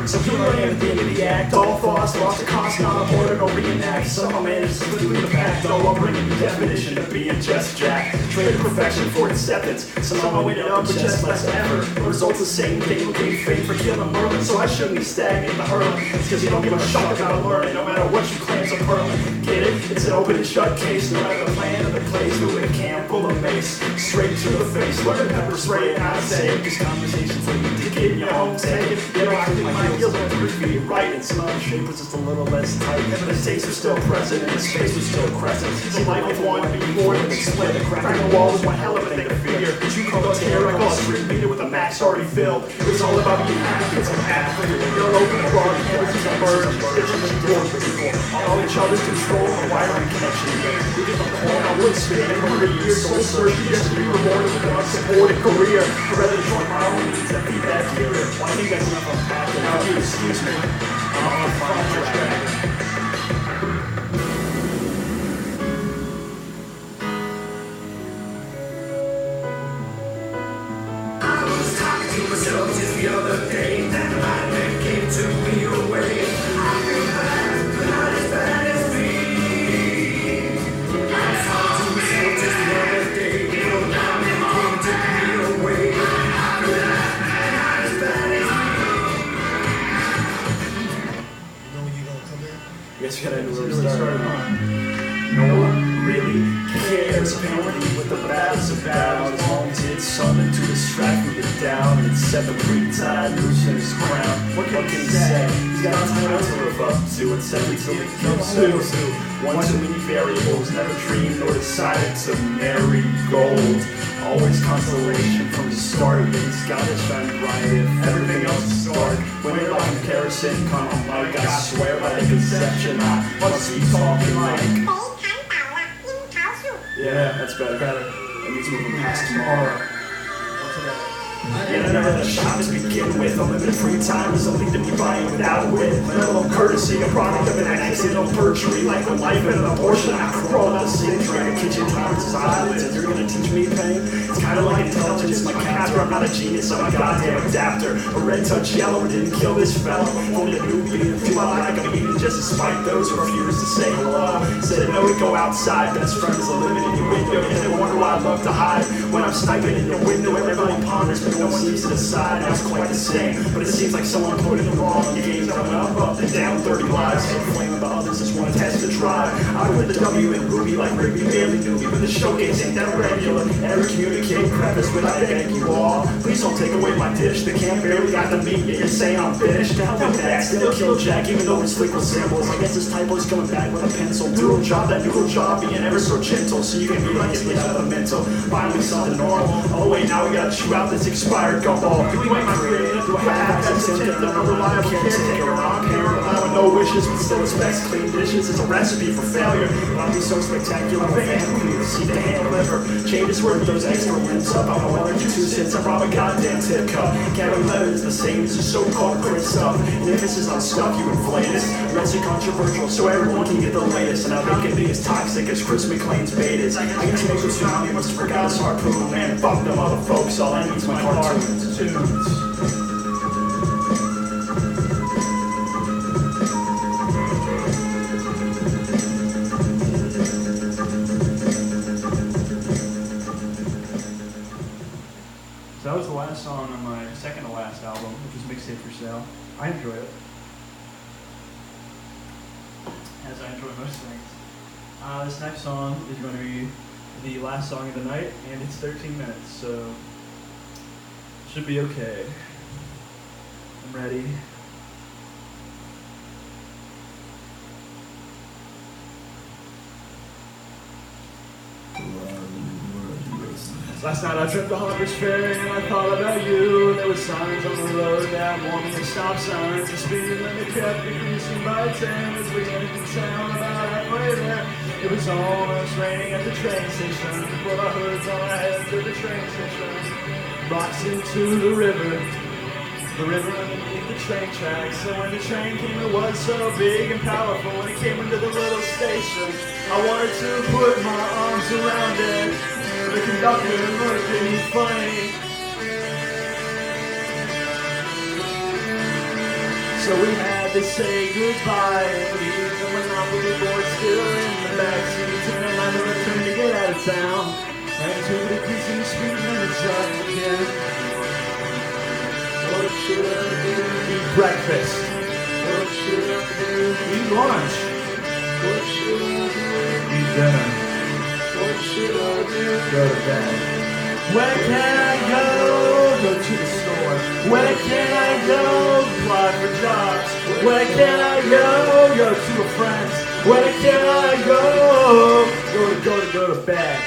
So here I am at the end of the act, all thoughts lost to cost, not a border, no reenact. Somehow managed to slip through the pack, though I'm bringing the definition of being just Jack. Traded perfection for acceptance, somehow I ended up with just less effort. The result's the same thing, who gave fame for killing Merlin, so I shouldn't be stagnant, the hurling. It's cause you don't give a fuck about learning, no matter what you claim so permanent. Get it? It's an open and shut case, no matter the plan or the place, move a can full of mace, straight to the face, learn pepper spray and I say, cause conversations like you get in your home, take it. You know, I think my heels are 3 feet right, and some other shape was just a little less tight. But the stakes were still present, and the space was still crescent. So life was one to be more than explain. The crack in the wall was one hell of a thing to fear. But you call it terror, I call a street meter with a max already filled. It was all about being happy, it's a path. You're open and broad, and it's a bird, it's a door for people. All each other's control, a wiring connection. We get the point, I would spend 100 years soul searching just to be rewarded with an unsupported career. I'd rather join my own needs than be that here. Well, I think that's enough unpacking. Now, if you excuse me, I'm on the front track. I was talking to myself just the other day, that nightmare came to me away. I feel bad, but not as bad as me. I was talking to myself just the other day, that nightmare came to me away. I feel bad, but not as bad as me. Guess you gotta know where we started. No one really cares apparently what the battle's about, as long as it's something to distract from the doubt, and it's set the pre-tide loose in his crown. What can he say? He's got a title to live up to, and set me till he comes to. One too many variables, never dreamed or decided to marry gold. Always consolation from the start, but he's gotta shine bright if everything else is dark. When you're like comparison, come on, like I swear by the conception, I must be talking like. Yeah, that's better. It means moving past tomorrow. Yet another shot to begin with. Unlimited free time is something to be buying without wit. Let alone courtesy, a product of an accidental perjury. Like when life and an abortion, I crawl out of sin, trying to kitchen times as eyelids. And you're gonna teach me pain? It's kinda like intelligence, my captor. I'm not a genius, I'm a goddamn adapter. A red touch yellow didn't kill this fella. Only a newbie and feel like I'm eating just despite those who refuse to say hello. Said no to go outside, best friend is a limit in your window. And they wonder why I love to hide. When I'm sniping in your window, everybody ponders, but no one seems to decide. I was quite the same, but it seems like someone put it wrong. The game's coming up and down 30 lives. Head flaming, but others just want to test the drive. I win the W in Ruby like Rigby barely knew me, but the showcase ain't that regular. Every communicate preface with I beg you all, please don't take away my dish. The camp barely got the meat, yet you're saying I'm finished. Now with that, still kill Jack, even though it's liquid samples. I guess this typo's coming back with a pencil. Doodle job, that noodle job, being ever so gentle, so you can be like it's out of the mental. Finally something normal. Oh wait, now we gotta chew out this expired gumball. Do we make my creative? Do I have that sense of unreliable caretaker? I'm parent, I have no wish wishes, but still expects clean dishes. It's a recipe for failure. I'll be so spectacular, family, see the hand liver. Change is worth those extra limbs up. I'm one or two cents, I rob a goddamn tip cup. Cabin letter is the same as your so-called print stuff. And if this is on stuff, you inflate us. Let's get controversial so everyone can get the latest. And I think it be as toxic as Chris McLean's betas. I get to make a tsunami, must have forgot his harpoon. Man, fuck them other folks, all I need is my cartoons. So that was the last song on my second to last album, which was Mixtape for Sale. I enjoy it. As I enjoy most things. This next song is going to be the last song of the night, and it's 13 minutes, so it should be okay. I'm ready. Last night I tripped to Harper's Ferry and I thought about you. There were signs on the road that warned me, stop signs. The speed limit kept decreasing by 10 as we entered town about halfway there. It was almost raining at the train station. Put our hoods on our heads at the train station. Rocks into the river underneath the train tracks. And when the train came, it was so big and powerful. When it came into the little station, I wanted to put my arms around it. The conductor looked at me funny. So we had to say goodbye and leave the Monopoly board still in the backseat. And I never turned to get out of town. And to the decreasing speed limits up again. What should I do? Eat breakfast. What should I do? Eat lunch. What should I do? Eat dinner. What should I do? Go to bed. Where can I go? Go to the store. Where can I go? Apply for jobs. Where can I go? Go to a friend's. Where can I go? Go to bed.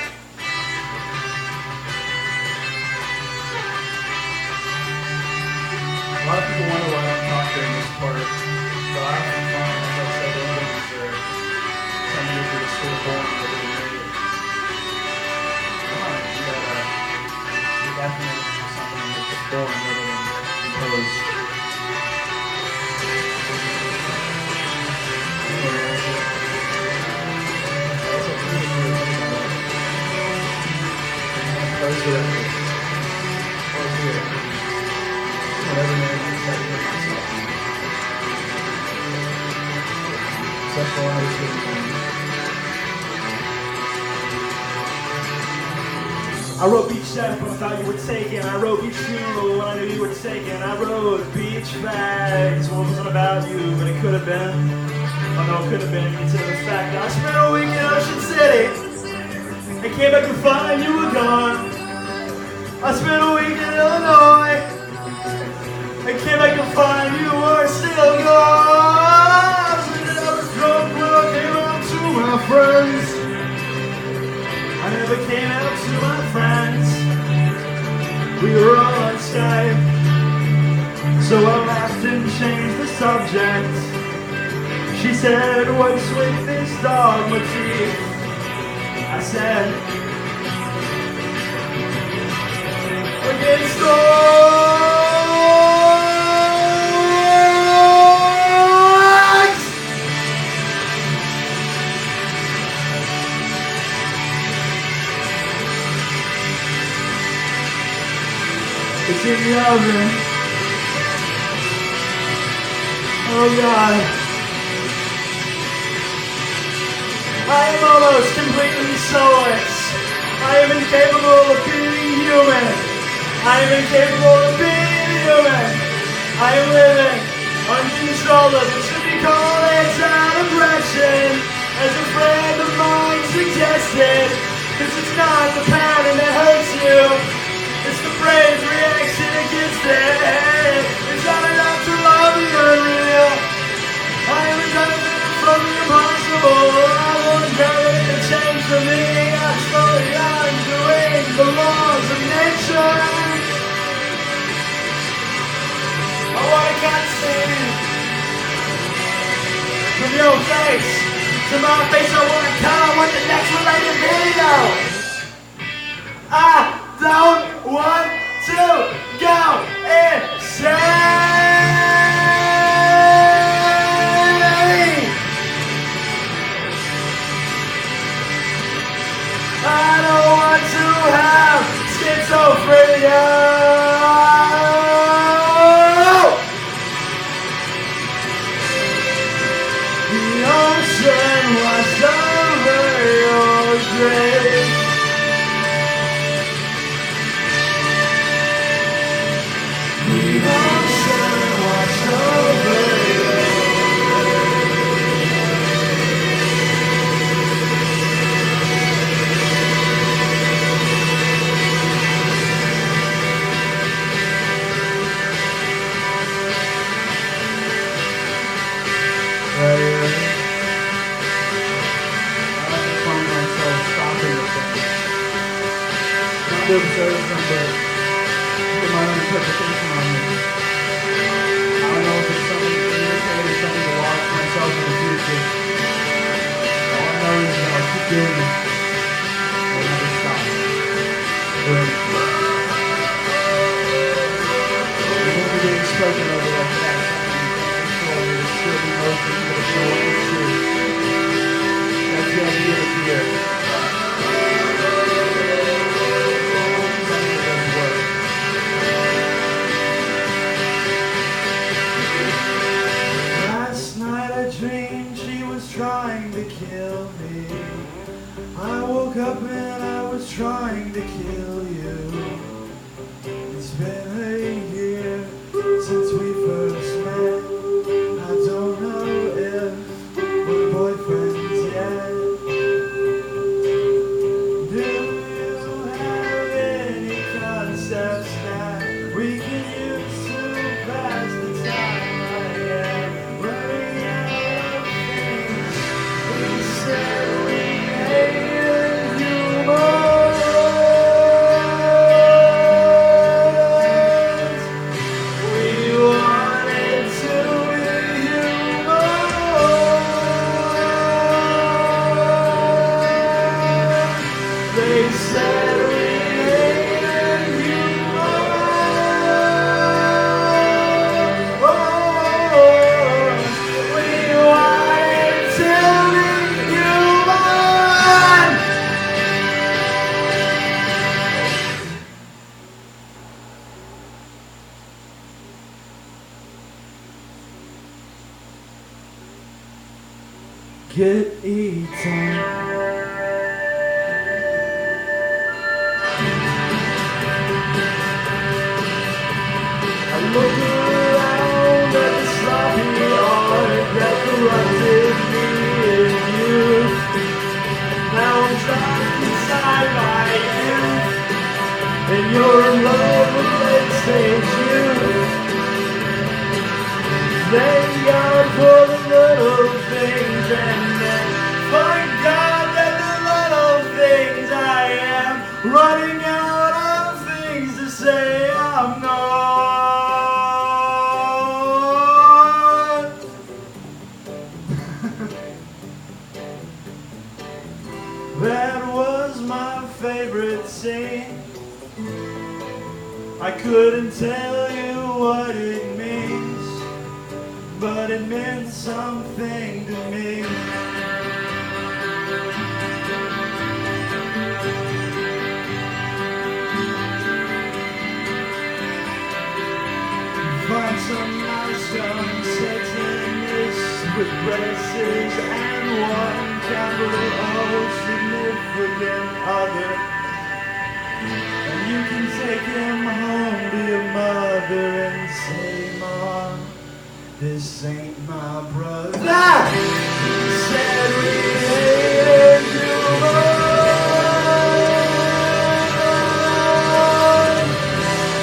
A lot of people wonder why I don't talk during this part, but I have fun, as I said earlier, some of you are so boring that they made it. Come on, you gotta be definitely something that's boring rather than composed. Close it up. Close it up. Whatever man is that with myself. I wrote Beach Chef when I thought you were taken. I wrote Beach Funeral when I knew you were taken. I wrote Beach Bags. Well, it wasn't about you, but it could have been. Oh no, it could have been. Until the fact that I spent a week in Ocean City. I came back to find you were gone. I spent a week in Illinois. I came back to find you were still gone. I was drunk when I came out to my friends. I never came out to my friends. We were all on Skype. So I laughed and changed the subject. She said, what's with this dog motif? I said, against all. It's in the oven. Oh God. I am almost completely soulless. I am incapable of being human. I am incapable of being human. I am living uncontrollably. It should be called anti-aggression, as a friend of mine suggested. Cause it's not the pattern that hurts you. It's the brain's reaction against it. It's not enough to love the unreal. I am independent from the impossible. I won't tell it to change for me. I'm slowly undoing the laws of nature. I wanna cut scene. face. To my face, I wanna come with the next related video. I don't want to go insane. I don't want to have schizophrenia. The ocean washed over your grave. The ocean washed over your to observe them, but put my own interpretation on it. I don't know if it's something to communicate or something to watch myself in the future. All I know is that I'll keep doing it. I'll never stop doing it. The movie being spoken over like that, something you can't control, there's still emotions that are so true. That's the idea of fear. Trying to kill me. I woke up and I was trying to kill you. It's been a year since we first met. I don't know if we're boyfriends yet. Do you have any concepts that we can use to pass the time? I am running out of things. We said we hated humans. We wanted to be human. They said we hated humans. We wanted to be human. Get eaten. I look around at the sloppy art that corrupted me in youth. Now I'm trapped inside my youth, and you're in love with late stage youth. Thank God for the little things, and then thank God that the little things I am running out of things to say I'm not. That was my favorite scene. I couldn't tell you what it means, but it meant something to me. Find some nice young Satanists with braces and one capital O significant other, and you can take him home to your mother and say, Mom, this ain't my brother. Said we hated humans.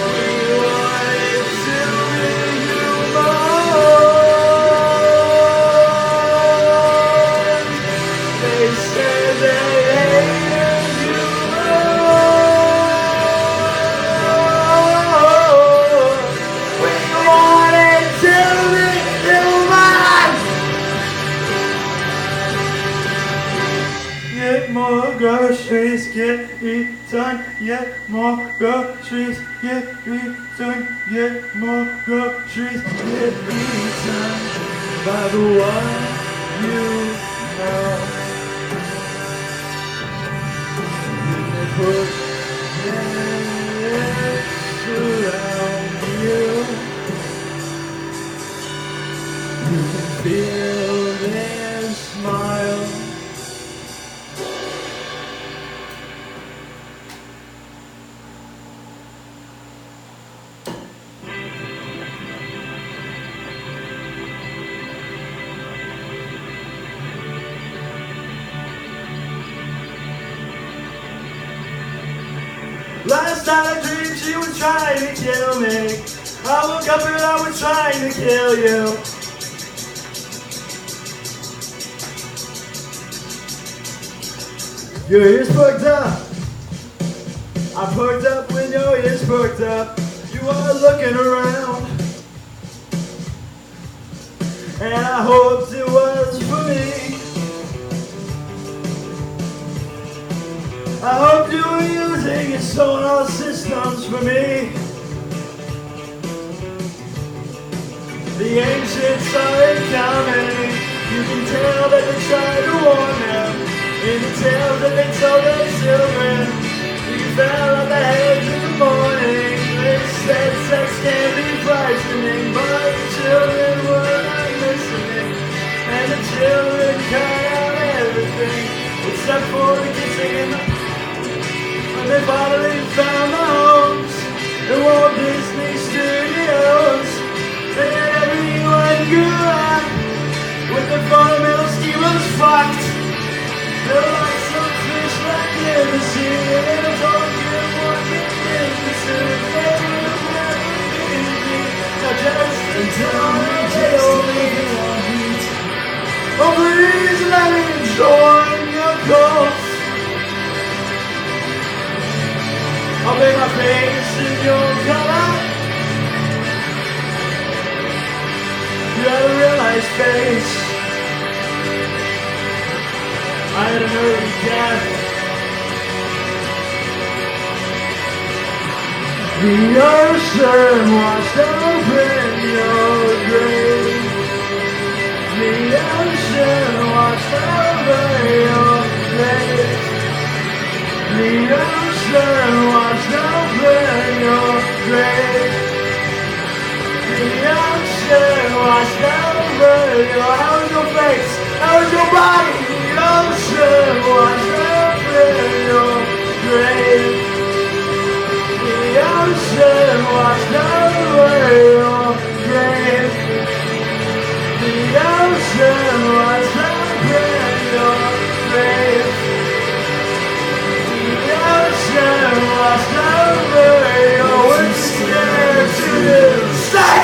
We wanted to be human. They said they hated humans. We wanted to be human. groceries get eaten, yet more groceries get eaten, yet more groceries get eaten by the one you know. They put nets around you. You can feel their smile. Last night I dreamed she was trying to kill me. I woke up and I was trying to kill you. Your ears perked up. I perked up when your ears perked up. You are looking around. And I hoped it was for me. I hope you were using your sonar systems for me. The ancients are incoming. You can tell that they tried to warn them. In the tales that they told their children, you fell on the heads in the morning. They said sex can be frightening, but the children were not listening. And the children cut out everything except for the kissing and the when they finally found the homes in Walt Disney Studios. And everyone grew up with the fundamental scheme was fucked. There were like some fish left in the sea, and a pumpkin walking in the sea. They will never be me. Now just until they only want. Oh please let me join your cause. I'll make my face in your color. You had a real nice face. I had an early death. The ocean washed over your grave. The ocean washed over your grave. The ocean washed over your grave. The ocean washed over your. How was your face? How was your body? The ocean washed over your grave. The ocean washed over your grave. The ocean washed over your grave. The ocean washed over your. What you scared to do? Say!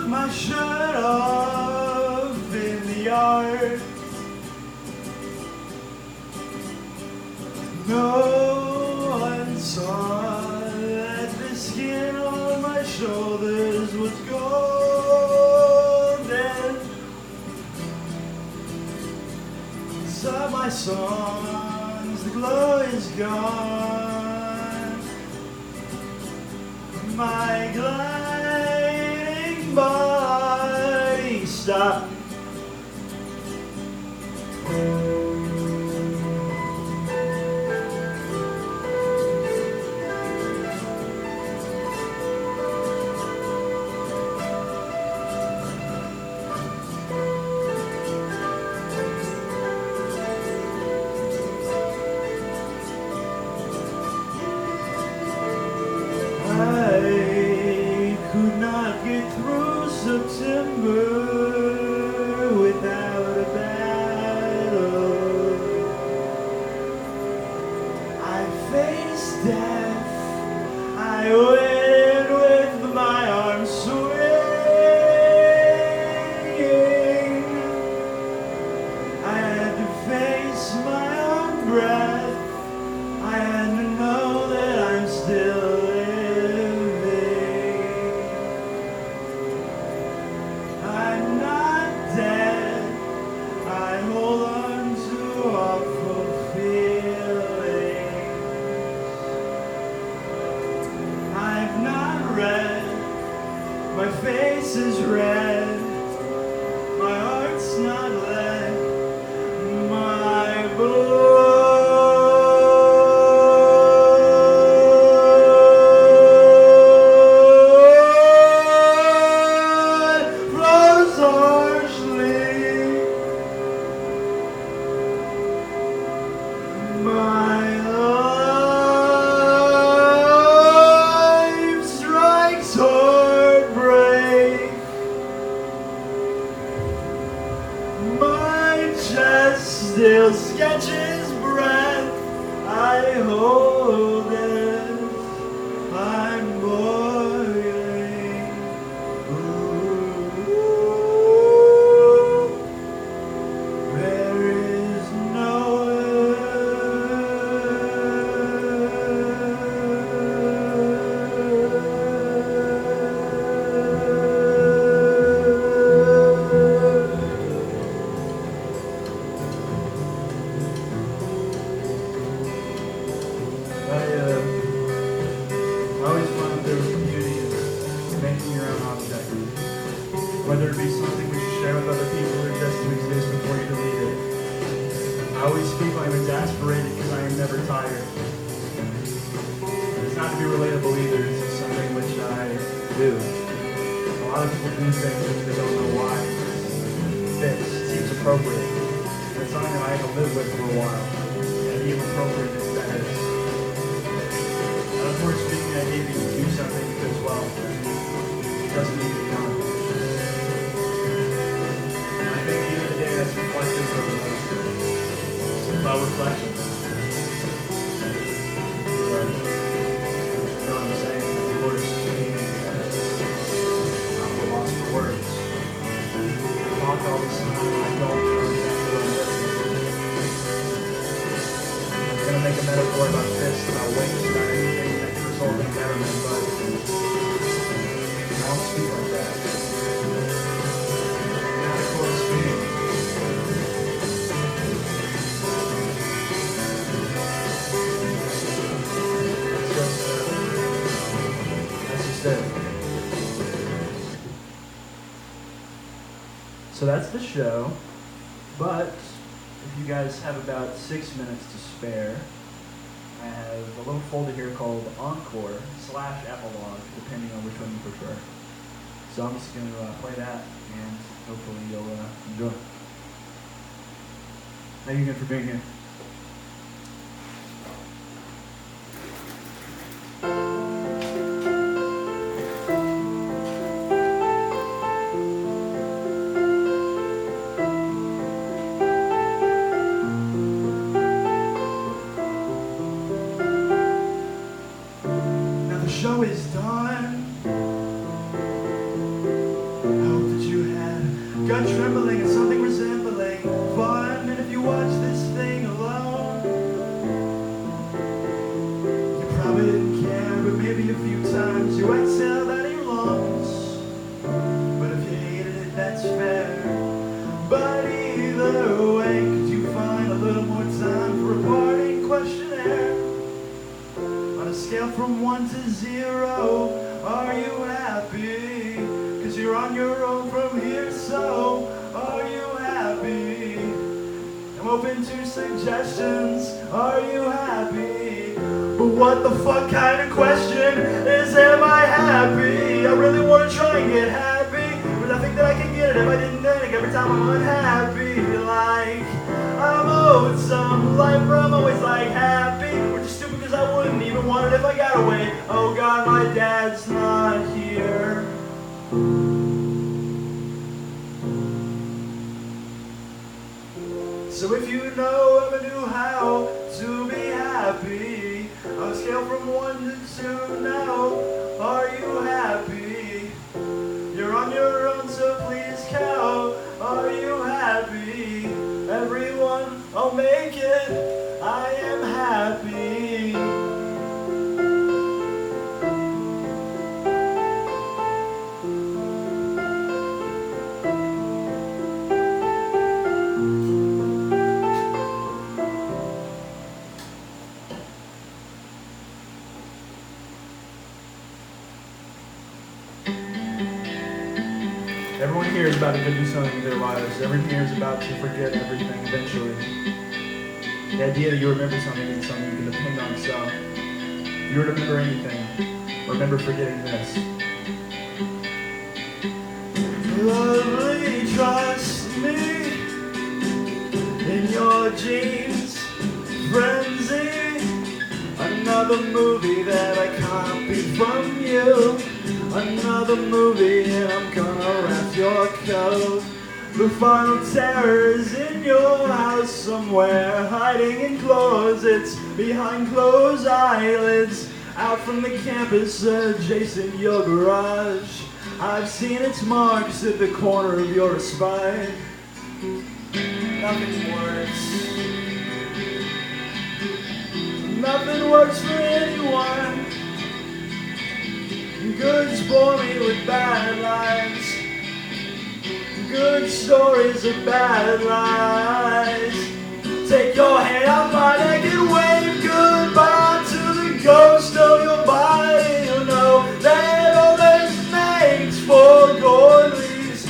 My shirt off in the yard. No one saw that the skin on my shoulders was golden. my songs, the glow is gone. My gliding body stopped. I could not get through September without a battle. I faced death. I went with my arms swinging. I had to face my own breath. I had to know that I'm still my face is red, my heart's not lead, my blood flows harshly, my life strikes heartbreak. My chest still sketches breath. I hold it. I'm boiling. Ooh, there is I always found there was the beauty of making your own object. Whether it be something we should share with other people or just to exist before you delete it. I always speak when I'm exasperated because I am never tired. It's not to be relatable either, it's just something which I do. A lot of people do things which they don't know why. It seems appropriate. It's something that I had to live with for a while. And the appropriateness that is. Of course, speaking the idea that you do something because, well, it doesn't need to be done. And I think at the end of the day, that's reflective of about reflection. You know what I'm saying? Of course, I'm at a loss for words. I talk all this time, I don't know exactly what I'm listening to. I'm going to make a metaphor about fists, about weights, about anything that can result in betterment, but I don't speak like that. Metaphor speak. That's just it. So that's the show, but if you guys have about 6 minutes to spare, I have a little folder here called Encore / Epilogue, depending on which one you prefer. So I'm just going to play that, and hopefully you'll enjoy. Thank you again for being here. The show is done. I hope that you had gut trembling and something resembling fun. And if you watch this thing alone, you probably didn't care, but maybe a few times you exhaled out of your lungs. But if you hated it, that's fair. But either way, could you find a little more zero. Are you happy? Cause you're on your own from here, so are you happy? I'm open to suggestions. Are you happy? But what the fuck kind of question is, am I happy? I really want to try and get happy, but I think that I can get it if I didn't think every time I'm unhappy. Like, I'm owed some life where I'm always like happy, or just stupid because I wouldn't even want it if I got away. Oh God, my dad's not here. So if you know ever knew how to be happy, on a scale from 1 to 2 now, are you happy? You're on your own, so please count. Are you happy? Everyone, I'll make it. I am happy. Everyone here is about to go do something with their lives. Everyone here is about to forget everything eventually. The idea that you remember something is something you can depend on. So, if you were to remember anything, remember forgetting this. Lovely, trust me in your jeans, frenzy. Another movie that I copied from you. Another movie and I'm gonna wrap your coat. The final terror is in your house somewhere, hiding in closets, behind closed eyelids, out from the campus adjacent your garage. I've seen its marks at the corner of your spine. Nothing works. Nothing works for anyone. Goods bore me with bad lines. Good stories of bad lies. Take your hand off my neck and wave goodbye to the ghost of your body. You know that all this makes for goalies.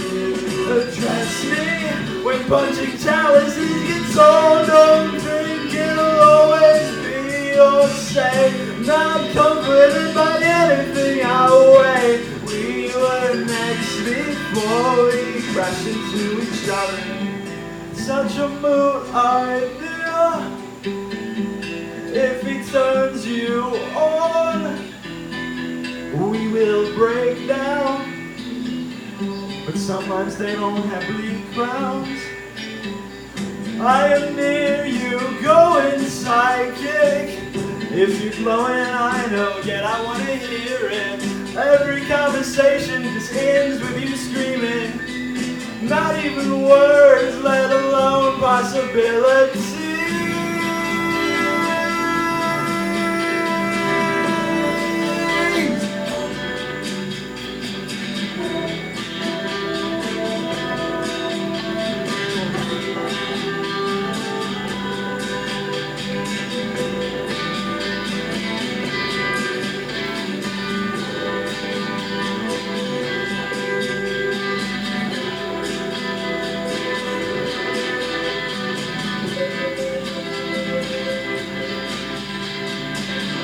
Address me when punching chalices gets old. Don't think it'll always be your say. Not comforted by anything I weigh. We were next before we crashed into each other. Such a mood idea. If he turns you on, we will break down. But sometimes they don't have bleak crowns. I am near you, going psychic. If you're glowing, I know, yet I want to hear it. Every conversation just ends with you screaming. Not even words, let alone possibilities.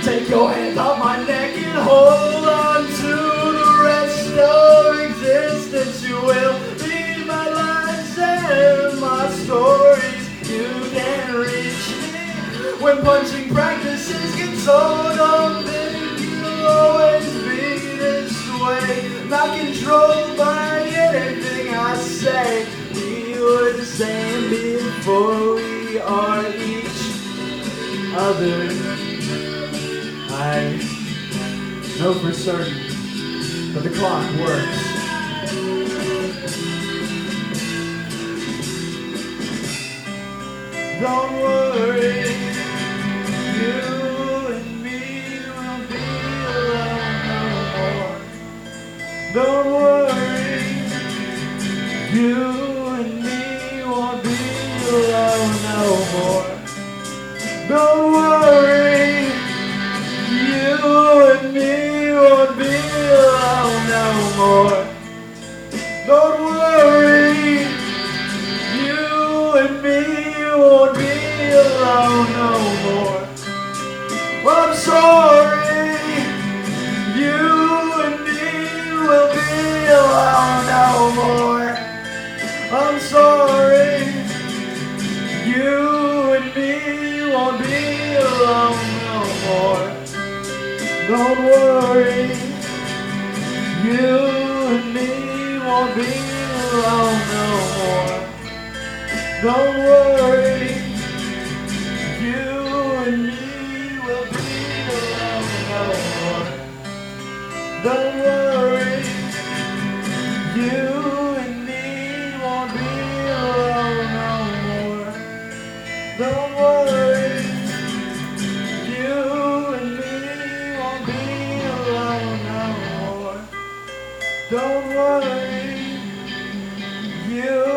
Take your hands off my neck and hold on to the rest of existence. You will be my lies and my stories. You can reach me when punching practices get so dumb. Then you'll always be this way. Not controlled by anything I say. We were the same before we are each other. I know for certain that the clock works. Don't worry, you and me will be alone no more. Don't worry, you and me won't be alone no more. Don't worry. You and me more. Don't worry, you and me won't be alone no more. I'm sorry, you and me will be alone no more. I'm sorry, you and me won't be alone no more. Don't worry, you and me won't be alone no more. Don't worry, you and me will be alone no more. Don't worry, you and me won't be alone no more. Don't worry, you and me won't be alone no more. Don't worry, you